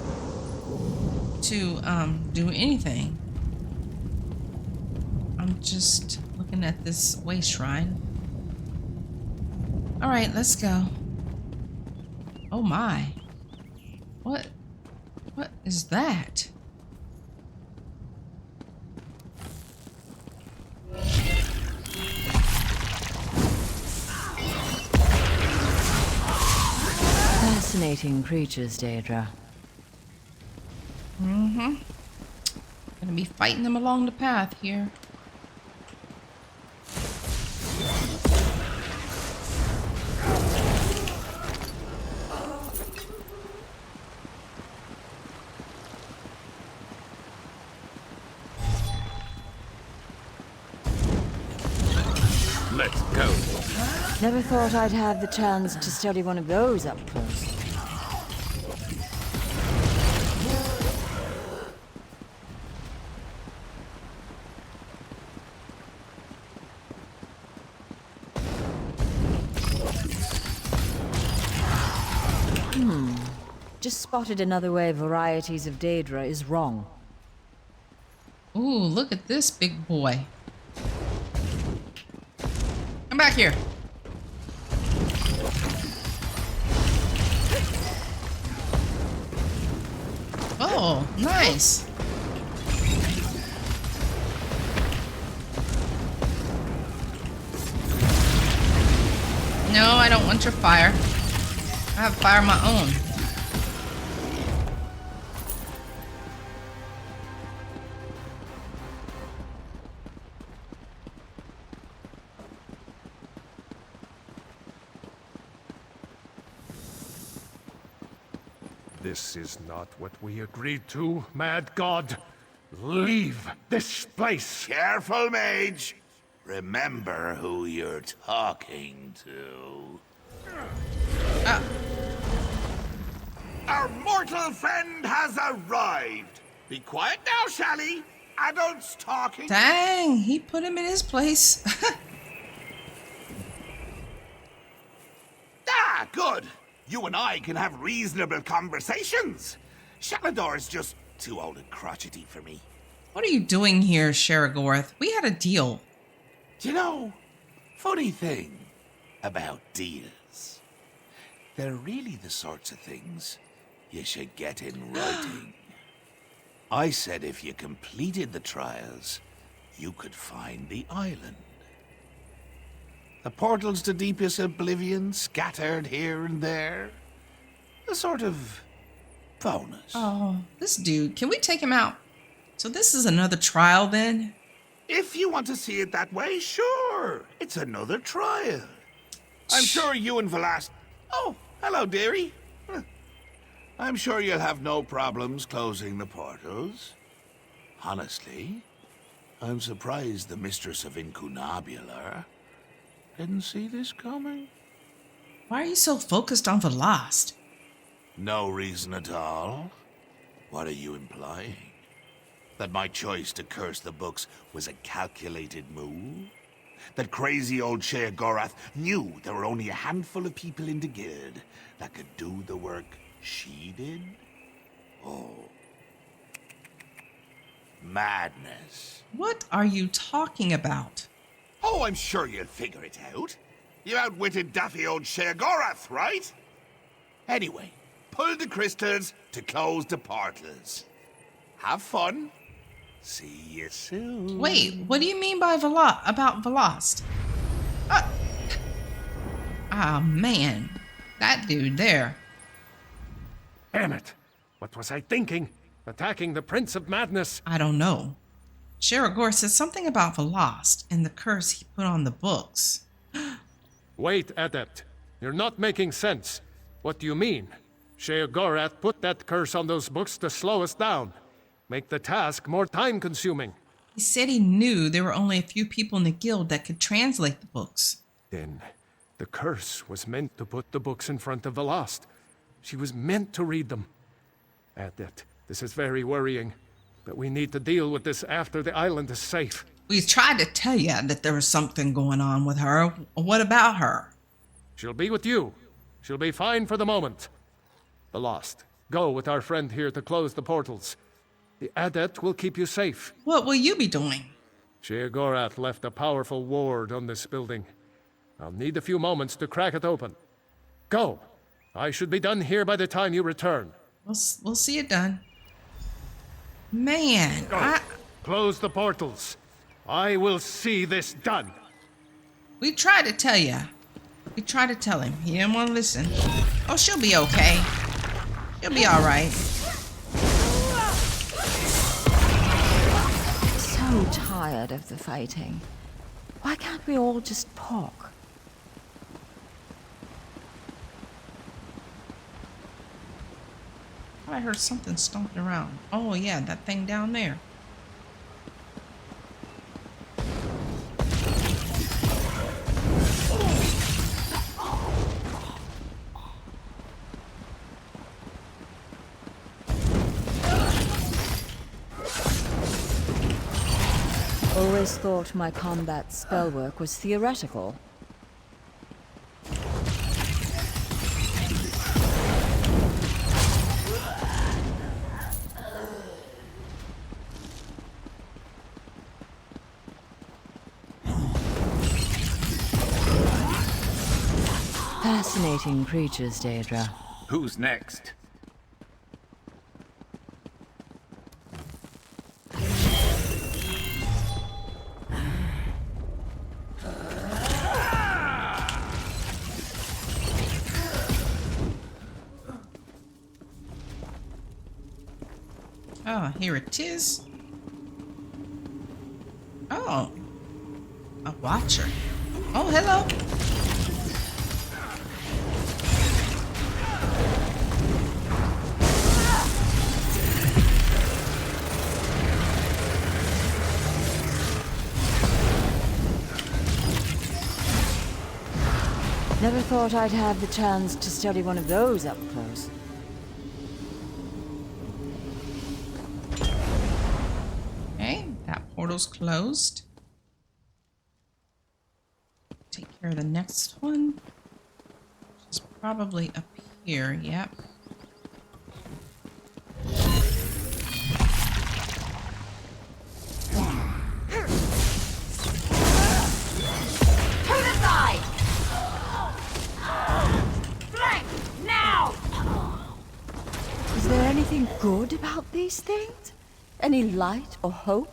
to do anything. I'm just looking at this way shrine. All right, let's go. Oh my. What is that? Fascinating creatures, Daedra. Mm-hmm. Gonna be fighting them along the path here. Let's go. Never thought I'd have the chance to study one of those up close. Just spotted another way varieties of Daedra is wrong. Ooh, look at this big boy. Come back here. Oh, nice. No, I don't want your fire. I have fire of my own. This is not what we agreed to, mad god. Leave this place. Careful, mage. Remember who you're talking to. Our mortal friend has arrived. Be quiet now, Shally. Adults talking. Dang, he put him in his place. Ah, good. You and I can have reasonable conversations. Shalador's just too old and crotchety for me. What are you doing here, Sheogorath? We had a deal. Do you know, funny thing about deals. They're really the sorts of things you should get in writing. I said if you completed the trials, you could find the island. The portals to deepest oblivion scattered here and there. A sort of bonus. Oh, this dude. Can we take him out? So this is another trial then? If you want to see it that way, sure. It's another trial. I'm sure you and Velost... Oh, hello, dearie. I'm sure you'll have no problems closing the portals. Honestly, I'm surprised the Mistress of Incunabular didn't see this coming. Why are you so focused on Velost? No reason at all. What are you implying? That my choice to curse the books was a calculated move? That crazy old Sheogorath knew there were only a handful of people in the guild that could do the work she did? Oh. Madness. What are you talking about? Oh, I'm sure you'll figure it out. You outwitted daffy old Sheogorath, right? Anyway, pull the crystals to close the portals. Have fun. See you soon. Wait, what do you mean by about Velost? Ah, man. That dude there. Damn it. What was I thinking? Attacking the Prince of Madness? I don't know. Sheragor said something about the lost and the curse he put on the books. Wait, Adept. You're not making sense. What do you mean? Sheogorath put that curse on those books to slow us down. Make the task more time-consuming. He said he knew there were only a few people in the guild that could translate the books. Then, the curse was meant to put the books in front of the lost. She was meant to read them. Adept, this is very worrying. But we need to deal with this after the island is safe. We tried to tell you that there was something going on with her. What about her? She'll be with you. She'll be fine for the moment. The lost, go with our friend here to close the portals. The Adept will keep you safe. What will you be doing? Sheogorath left a powerful ward on this building. I'll need a few moments to crack it open. Go. I should be done here by the time you return. We'll see it done. Man, Close the portals. I will see this done. We tried to tell you. We tried to tell him. He didn't want to listen. Oh, she'll be okay. She'll be all right. So tired of the fighting. Why can't we all just talk? I heard something stomping around. Oh yeah, that thing down there. Always thought my combat spellwork was theoretical. Fascinating creatures, Daedra. Who's next? Oh, here it is. Oh, a watcher. Oh, hello. Never thought I'd have the chance to study one of those up close. Okay, that portal's closed. Take care of the next one. Which is probably up here, yep. Is there anything good about these things? Any light or hope?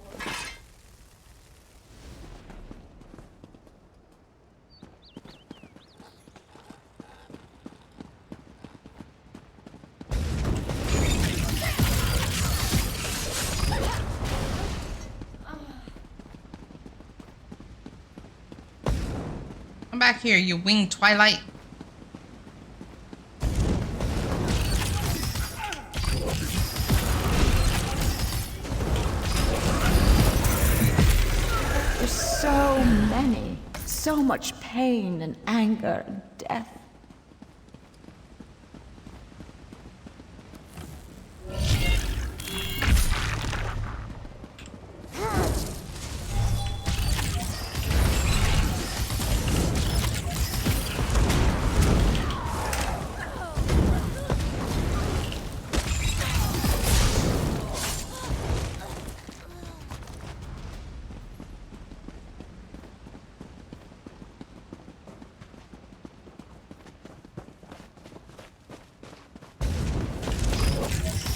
Come back here, you winged twilight. So many, so much pain and anger and death.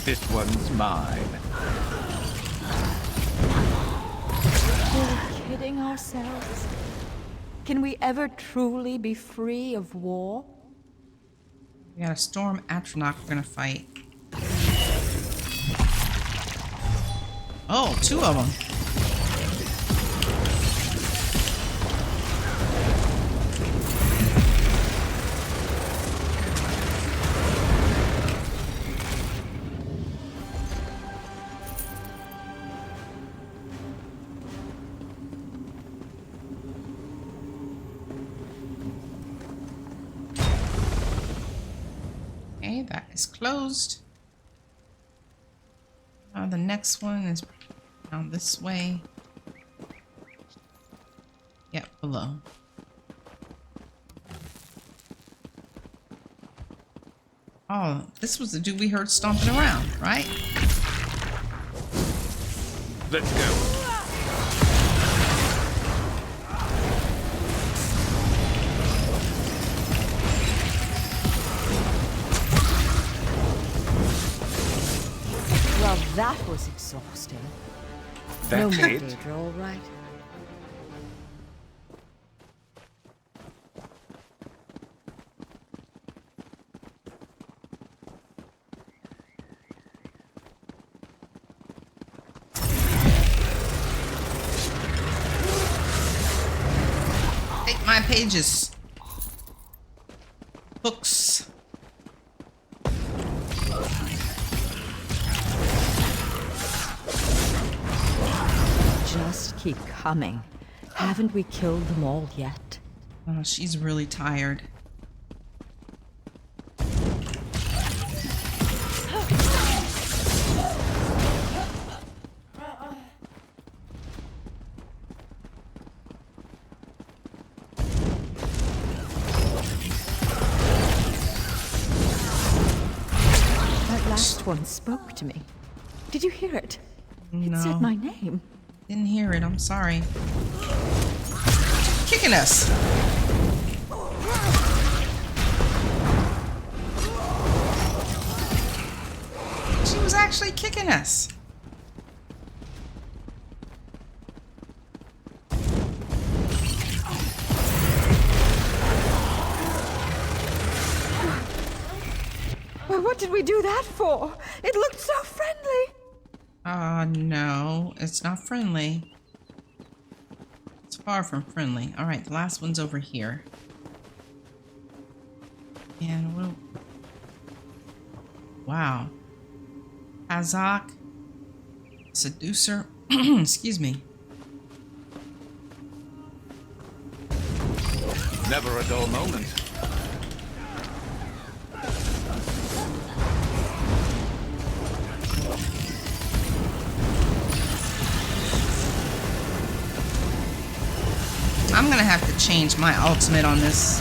This one's mine. We're kidding ourselves? Can we ever truly be free of war? We got a Storm Atronach we're gonna fight. Oh, two of them. Okay, that is closed. The next one is down this way. Yep, below. Oh, this was the dude we heard stomping around, right? Let's go. Well, that was exhausting. That's no more, it? Daedra, all right? Take my pages. Books. Just keep coming. Haven't we killed them all yet? Oh, she's really tired. That last one spoke to me. Did you hear it? It No. said my name. Didn't hear it, I'm sorry. Kicking us. She was actually kicking us. Well, what did we do that for? It looked so friendly. No, it's not friendly. It's far from friendly. All right, the last one's over here. And we'll... Wow. Azak. Seducer. Excuse me. Never a dull moment. I'm gonna have to change my ultimate on this.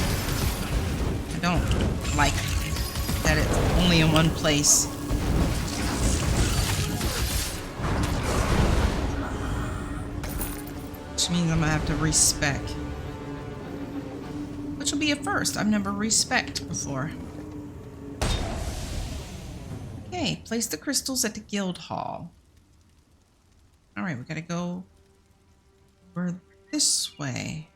I don't like that it's only in one place. Which means I'm gonna have to respec. Which will be a first. I've never respec'd before. Okay, place the crystals at the guild hall. Alright, we gotta go over this way.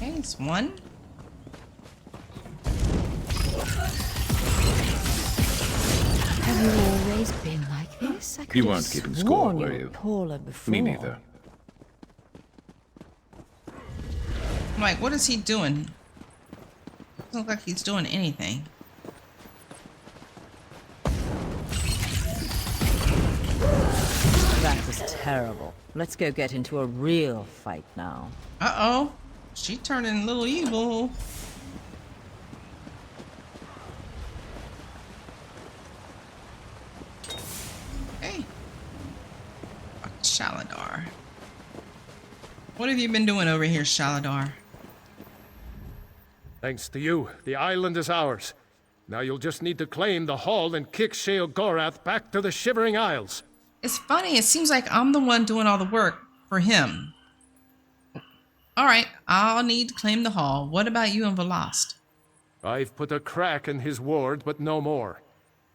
Okay, it's one. Have you always been like this? I could You have weren't keeping score, sworn were you you? were taller before. Me neither. I'm like, what is he doing? Doesn't look like he's doing anything. That was terrible. Let's go get into a real fight now. Uh-oh. She turning a little evil. Hey. Fuck Shaladar. What have you been doing over here, Shaladar? Thanks to you, the island is ours. Now you'll just need to claim the hall and kick Sheogorath back to the Shivering Isles. It's funny, it seems like I'm the one doing all the work. for him. Alright, I'll need to claim the hall. What about you and Velost? I've put a crack in his ward, but no more.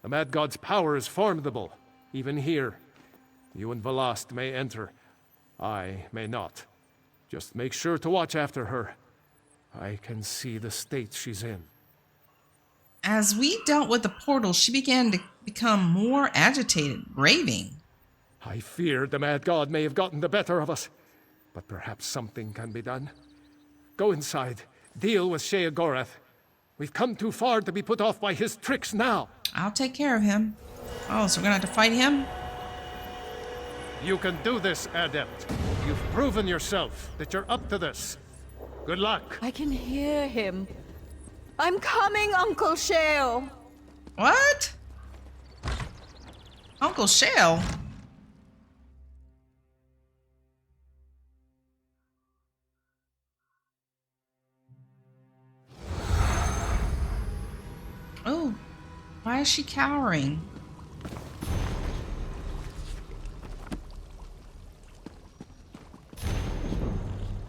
The Mad God's power is formidable, even here. You and Velost may enter. I may not. Just make sure to watch after her. I can see the state she's in. As we dealt with the portal, she began to become more agitated, raving. I feared the Mad God may have gotten the better of us, but perhaps something can be done. Go inside. Deal with Sheogorath. We've come too far to be put off by his tricks now. I'll take care of him. Oh, so we're gonna have to fight him? You can do this, Adept. You've proven yourself that you're up to this. Good luck. I can hear him. I'm coming, Uncle Shale. What? Uncle Shale? Oh, why is she cowering?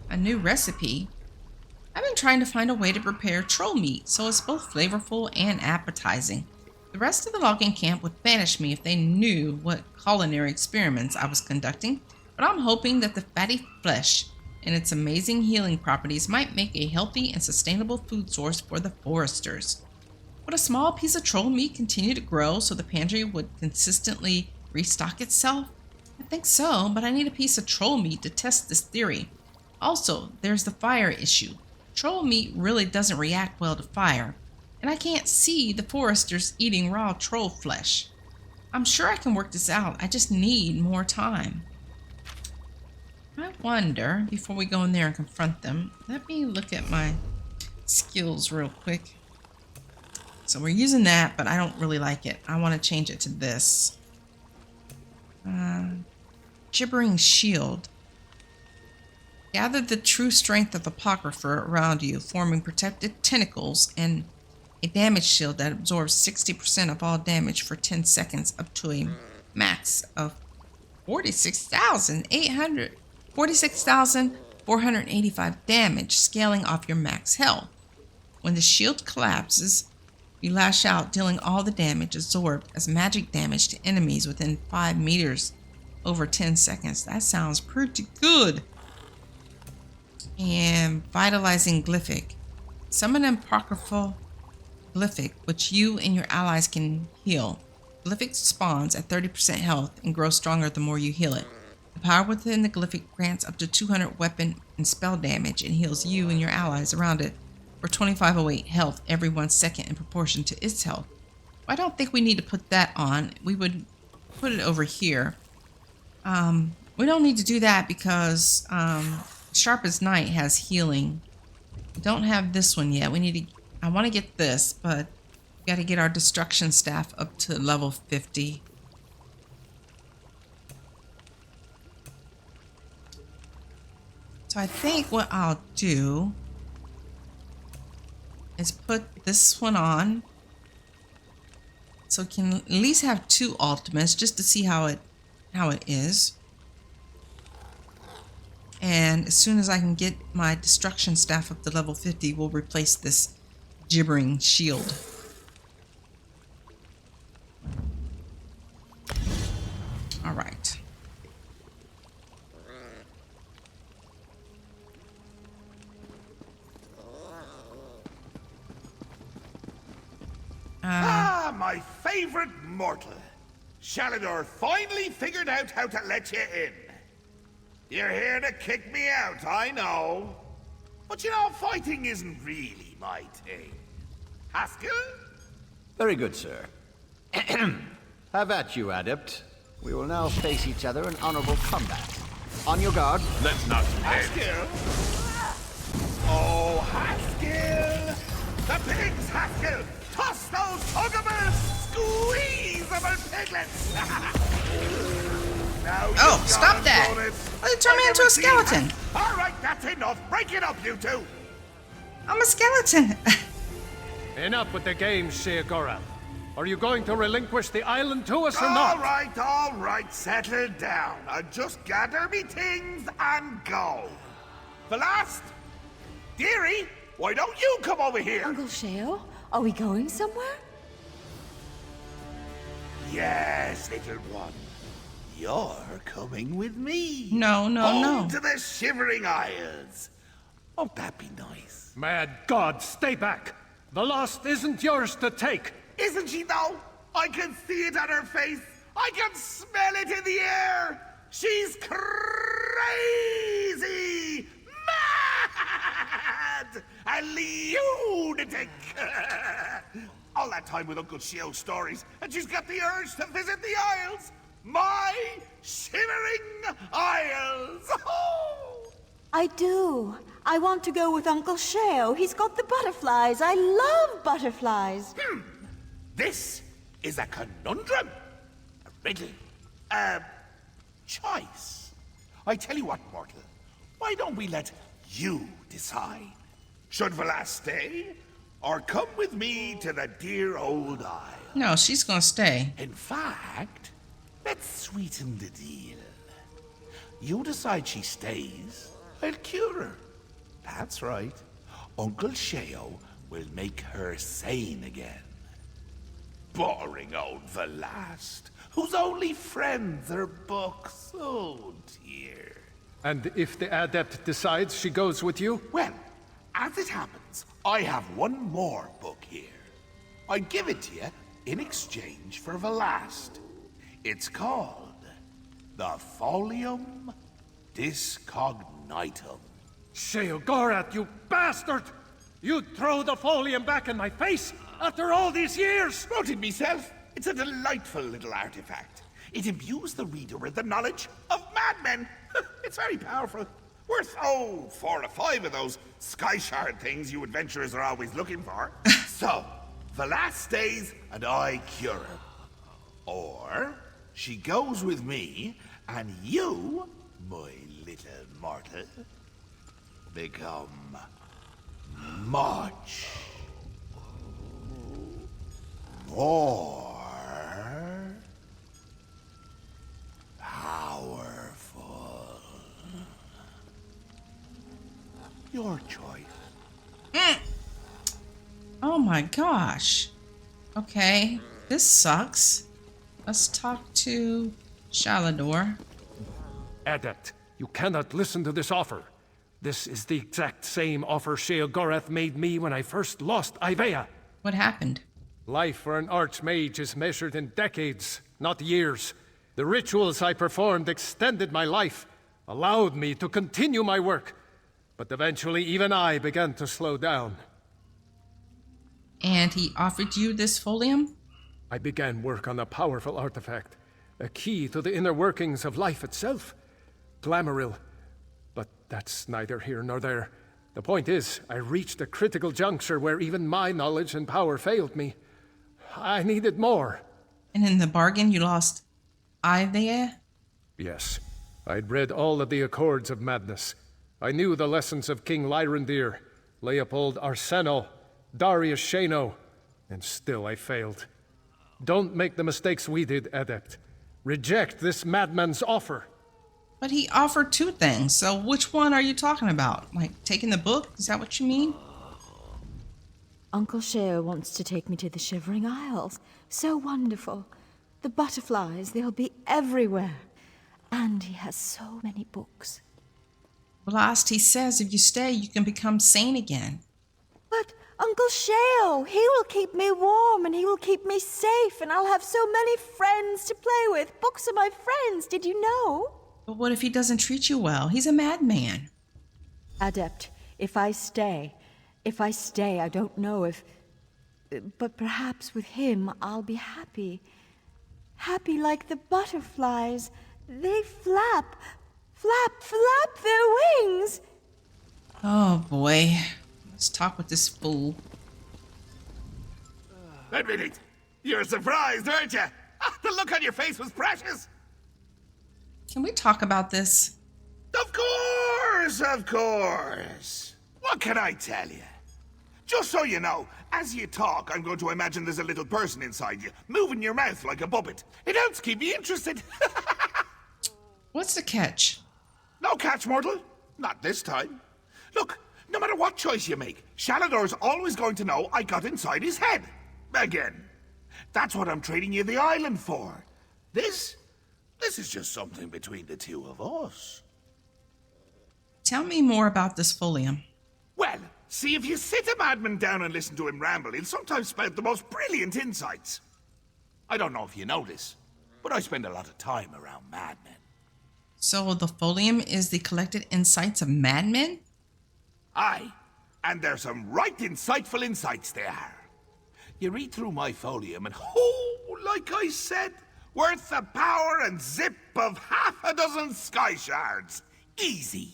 A new recipe. I've been trying to find a way to prepare troll meat so it's both flavorful and appetizing. The rest of the logging camp would banish me if they knew what culinary experiments I was conducting, but I'm hoping that the fatty flesh and its amazing healing properties might make a healthy and sustainable food source for the foresters. Would a small piece of troll meat continue to grow so the pantry would consistently restock itself? I think so, but I need a piece of troll meat to test this theory. Also, there's the fire issue. Troll meat really doesn't react well to fire, and I can't see the foresters eating raw troll flesh. I'm sure I can work this out, I just need more time. I wonder, before we go in there and confront them, let me look at my skills real quick. So we're using that, but I don't really like it. I want to change it to this. Gibbering Shield. Gather the true strength of the Apocrypher around you, forming protected tentacles and a damage shield that absorbs 60% of all damage for 10 seconds up to a max of 46,485 damage, scaling off your max health. When the shield collapses, you lash out, dealing all the damage absorbed as magic damage to enemies within 5 meters over 10 seconds. That sounds pretty good. And Vitalizing Glyphic. Summon an apocryphal Glyphic, which you and your allies can heal. Glyphic spawns at 30% health and grows stronger the more you heal it. The power within the Glyphic grants up to 200 weapon and spell damage and heals you and your allies around it for 2508 health every 1 second in proportion to its health. I don't think we need to put that on. We would put it over here. We don't need to do that because Sharp as Night has healing. We don't have this one yet. We need to. I want to get this, but we got to get our destruction staff up to level 50. So I think what I'll do is put this one on, so we can at least have 2 ultimates just to see how it is. And as soon as I can get my destruction staff up to level 50, we'll replace this gibbering shield. All right. My favorite mortal. Shalador finally figured out how to let you in. You're here to kick me out, I know. But you know, fighting isn't really my thing. Haskell? Very good, sir. Have at you, Adept. We will now face each other in honorable combat. On your guard. Let's not Haskell? Oh, Haskell! The pigs, Haskell! Toss those huggable, squeezable piglets! Oh, stop that! Why did it turn me into a skeleton? All right, that's enough. Break it up, you two. I'm a skeleton. Enough with the games, Sheogorath. Are you going to relinquish the island to us or not? All right, settle down. I'll just gather me things and go. The last? Dearie, why don't you come over here? Uncle Sheo, are we going somewhere? Yes, little one. You're coming with me. No. Home to the Shivering Isles. Won't that be nice? Mad God, stay back! The lost isn't yours to take! Isn't she, though? I can see it on her face. I can smell it in the air. She's crazy! Mad! A lunatic! All that time with Uncle Sheo's stories, and she's got the urge to visit the Isles. My Shivering Isles! I do. I want to go with Uncle Sheo. He's got the butterflies. I love butterflies. This is a conundrum. A riddle. A choice. I tell you what, mortal. Why don't we let you decide? Should Velas stay, or come with me to the dear old isle? No, she's gonna stay. In fact, let's sweeten the deal. You decide she stays, I'll cure her. That's right. Uncle Sheo will make her sane again. Boring old Velas, whose only friends are books. Oh, dear. And if the adept decides she goes with you? Well, as it happens, I have one more book here. I give it to you in exchange for Velas. It's called the Folium Discognitum. Sheogorath, you bastard! You'd throw the folium back in my face after all these years! Wrote it myself. It's a delightful little artifact. It imbues the reader with the knowledge of madmen. It's very powerful. Worth, 4 or 5 of those sky shard things you adventurers are always looking for. So, Velas stays and I cure her. Or, she goes with me and you, my little mortal, become much more powerful. Your choice. Oh my gosh. Okay, this sucks. Let's talk to Shalador. Adept, you cannot listen to this offer. This is the exact same offer Sheogorath made me when I first lost Ivea. What happened? Life for an archmage is measured in decades, not years. The rituals I performed extended my life, allowed me to continue my work. But eventually even I began to slow down. And he offered you this folium? I began work on a powerful artifact, a key to the inner workings of life itself. Tamriel. But that's neither here nor there. The point is, I reached a critical juncture where even my knowledge and power failed me. I needed more. And in the bargain, you lost Ivea? Yes. I'd read all of the Accords of Madness. I knew the lessons of King Lyrandir, Leopold Arseno, Darius Shano, and still I failed. Don't make the mistakes we did, Adept. Reject this madman's offer. But he offered 2 things, so which one are you talking about? Like, taking the book? Is that what you mean? Uncle Sheo wants to take me to the Shivering Isles. So wonderful. The butterflies, they'll be everywhere. And he has so many books. Last he says if you stay, you can become sane again. But Uncle Sheo, he will keep me warm and he will keep me safe and I'll have so many friends to play with. Books are my friends, did you know? But what if he doesn't treat you well? He's a madman. Adept, if I stay, I don't know if... But perhaps with him, I'll be happy. Happy like the butterflies. They flap their wings. Oh boy. Let's talk with this fool. Admit it. You're surprised, aren't you? The look on your face was precious. Can we talk about this? Of course. What can I tell you? Just so you know, as you talk, I'm going to imagine there's a little person inside you, moving your mouth like a puppet. It helps keep me interested. What's the catch? No catch, mortal. Not this time. Look, no matter what choice you make, Shalador's always going to know I got inside his head. Again. That's what I'm trading you the island for. This is just something between the two of us. Tell me more about this folium. Well, see, if you sit a madman down and listen to him ramble, he'll sometimes spout the most brilliant insights. I don't know if you know this, but I spend a lot of time around madmen. So the folium is the collected insights of madmen? Aye, and there's some right insightful insights there. You read through my folium and, oh, like I said, worth the power and zip of half a dozen sky shards. Easy.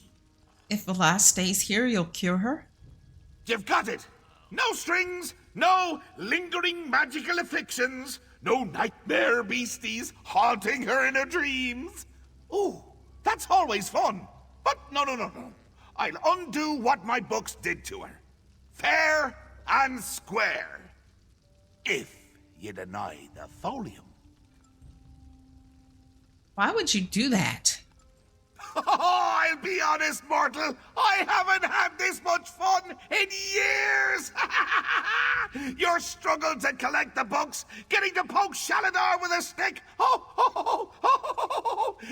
If Velas stays here, you'll cure her? You've got it. No strings, no lingering magical afflictions, no nightmare beasties haunting her in her dreams. Ooh, that's always fun. But no. I'll undo what my books did to her. Fair and square. If you deny the folium. Why would you do that? Oh, I'll be honest, mortal. I haven't had this much fun in years. Your struggle to collect the books, getting to poke Shaladar with a stick. Oh.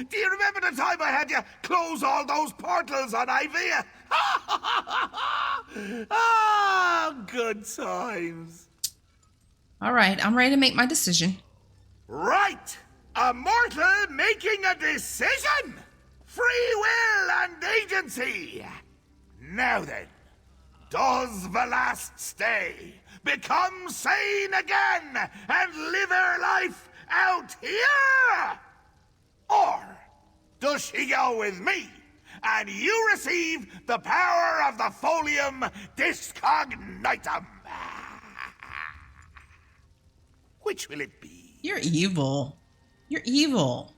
Do you remember the time I had you close all those portals on Ivea? Ah, good times. All right, I'm ready to make my decision. Right! A mortal making a decision! Free will and agency! Now then, does Velas stay, become sane again, and live her life out here? Or does she go with me, and you receive the power of the folium discognitum? Which will it be? You're evil. You're evil.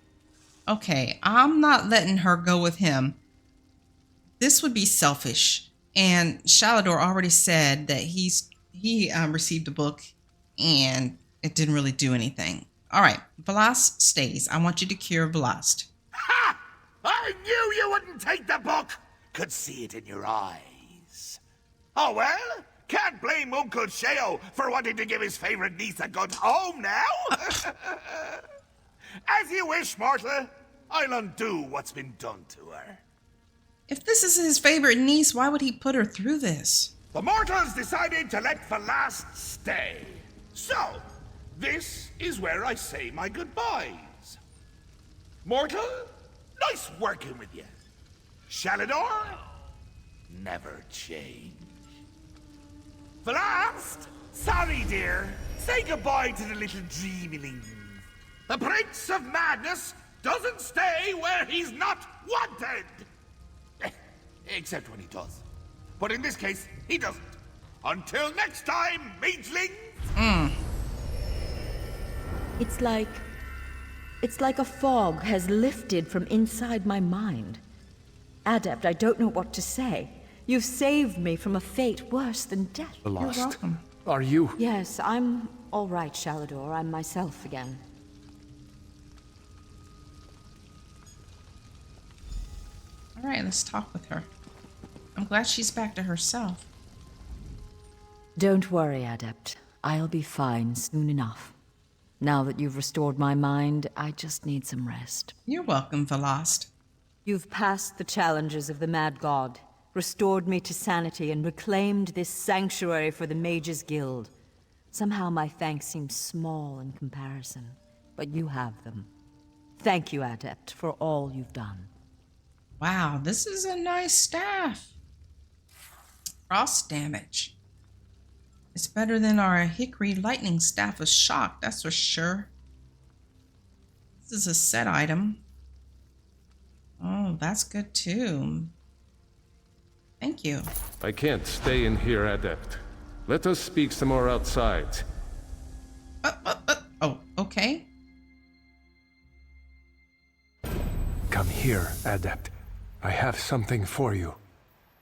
Okay, I'm not letting her go with him. This would be selfish. And Shalador already said that he received a book and it didn't really do anything. All right, Velas stays. I want you to cure Velas. Ha! I knew you wouldn't take the book. Could see it in your eyes. Oh well, can't blame Uncle Sheo for wanting to give his favorite niece a good home now. As you wish, mortal. I'll undo what's been done to her. If this is his favorite niece, why would he put her through this? The mortals decided to let Velas stay. So, this is where I say my goodbyes. Mortal, nice working with you. Shalador, never change. Velas, sorry dear. Say goodbye to the little dreamlings. The Prince of Madness doesn't stay where he's not wanted. Except when he does. But in this case, he doesn't. Until next time, magelings. It's like a fog has lifted from inside my mind. Adept, I don't know what to say. You've saved me from a fate worse than death. Lost. You're welcome. Are you? Yes, I'm all right, Shalador. I'm myself again. All right, let's talk with her. I'm glad she's back to herself. Don't worry, Adept. I'll be fine soon enough. Now that you've restored my mind, I just need some rest. You're welcome, Velas. You've passed the challenges of the Mad God, restored me to sanity, and reclaimed this sanctuary for the Mages Guild. Somehow my thanks seem small in comparison, but you have them. Thank you, Adept, for all you've done. Wow, this is a nice staff. Frost damage. It's better than our Hickory Lightning Staff of Shock, that's for sure. This is a set item. Oh, that's good too. Thank you. I can't stay in here, Adept. Let us speak some more outside. Oh, okay. Come here, Adept. I have something for you.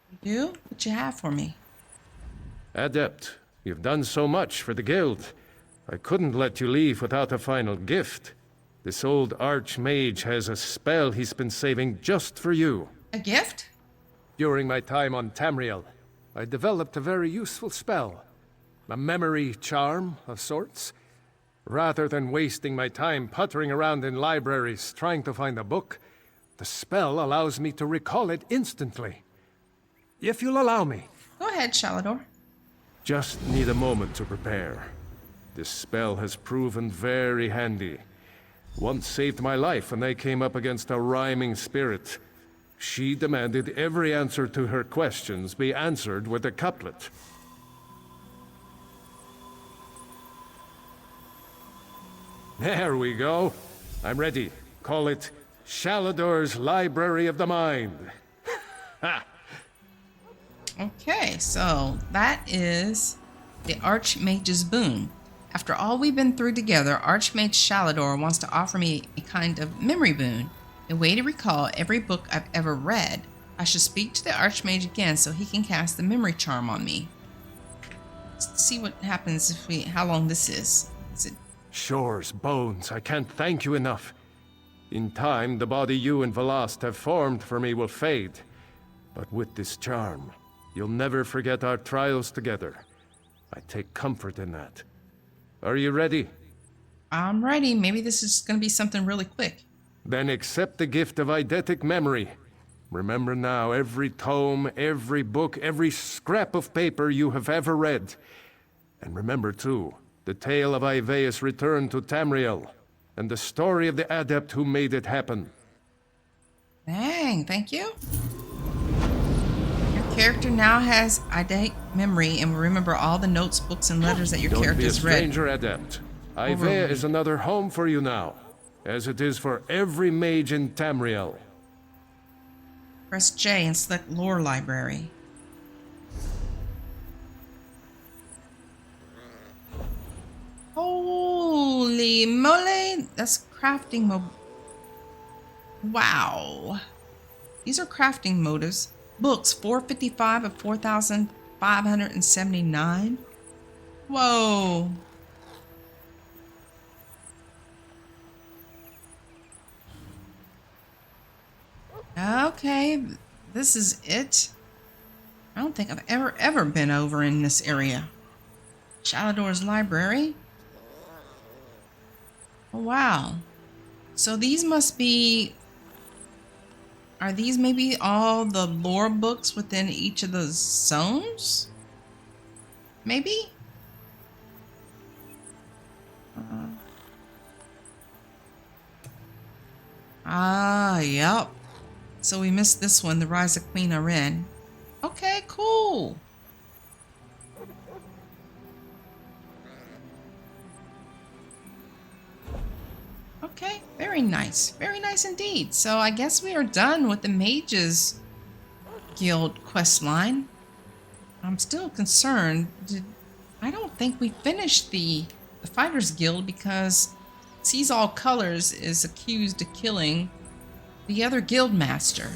You do? What you have for me? Adept, you've done so much for the guild. I couldn't let you leave without a final gift. This old archmage has a spell he's been saving just for you. A gift? During my time on Tamriel, I developed a very useful spell. A memory charm of sorts. Rather than wasting my time puttering around in libraries trying to find a book, the spell allows me to recall it instantly. If you'll allow me. Go ahead, Shalador. Just need a moment to prepare. This spell has proven very handy. Once saved my life when I came up against a rhyming spirit. She demanded every answer to her questions be answered with a couplet. There we go. I'm ready. Call it Shalador's Library of the Mind. Ha! Okay, so that is the Archmage's Boon. After all we've been through together, Archmage Shalador wants to offer me a kind of memory boon, a way to recall every book I've ever read. I should speak to the Archmage again so he can cast the memory charm on me. Let's see what happens if how long this is. Is it? Shores, bones, I can't thank you enough. In time, the body you and Velast have formed for me will fade. But with this charm, you'll never forget our trials together. I take comfort in that. Are you ready? I'm ready. Maybe this is going to be something really quick. Then accept the gift of eidetic memory. Remember now every tome, every book, every scrap of paper you have ever read. And remember too, the tale of Ivaeus' return to Tamriel, and the story of the adept who made it happen. Dang, thank you. Your character now has eidetic memory and will remember all the notes, books, and letters that your character's read. Don't be a stranger, adept. Ivaea is another home for you now, as it is for every mage in Tamriel. Press J and select Lore Library. Holy moly! That's crafting Wow. These are crafting motives. Books, 455 of 4,579. Whoa. Okay, this is it. I don't think I've ever been over in this area. Shalador's library. Oh, wow. So these must be... Are these maybe all the lore books within each of the zones? Maybe? Yep. So we missed this one, The Rise of Queen Aryn. Okay, cool. Okay, very nice. Very nice indeed. So I guess we are done with the Mages Guild quest line. I'm still concerned. I don't think we finished the Fighters Guild because Sees All Colors is accused of killing the other guild master.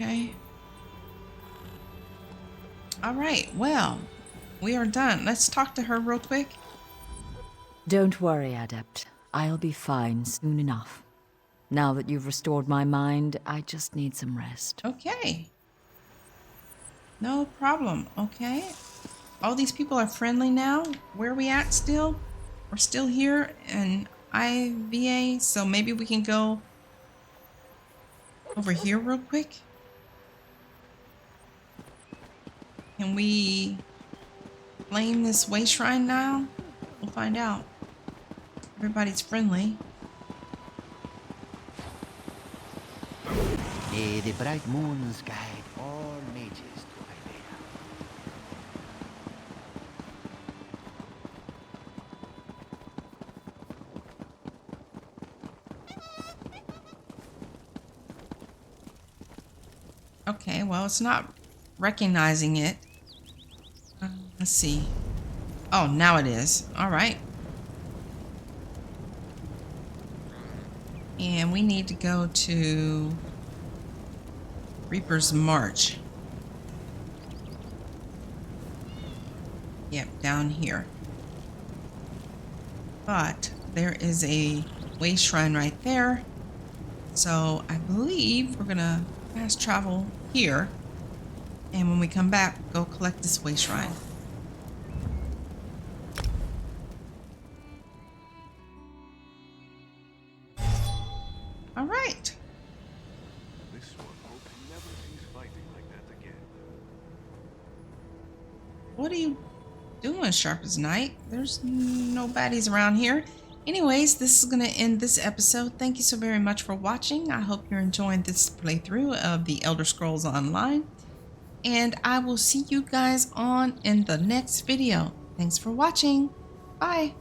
Okay. All right. Well, we are done. Let's talk to her real quick. Don't worry, Adept. I'll be fine soon enough. Now that you've restored my mind, I just need some rest. Okay. No problem. Okay. All these people are friendly now. Where are we at still? We're still here in IVA, so maybe we can go over here real quick. Can we flame this way shrine now? We'll find out. Everybody's friendly. May the bright moons guide all mages to Ivaea. Okay, well, it's not recognizing it. Let's see. Oh, now it is. All right. And we need to go to Reaper's March. Yep, down here. But there is a way shrine right there. So I believe we're gonna fast travel here. And when we come back, go collect this way shrine. All right. This one hope he never sees fighting like that again. What are you doing, Sharp as Night? There's no baddies around here. Anyways, this is going to end this episode. Thank you so very much for watching. I hope you're enjoying this playthrough of the Elder Scrolls Online. And I will see you guys on in the next video. Thanks for watching. Bye.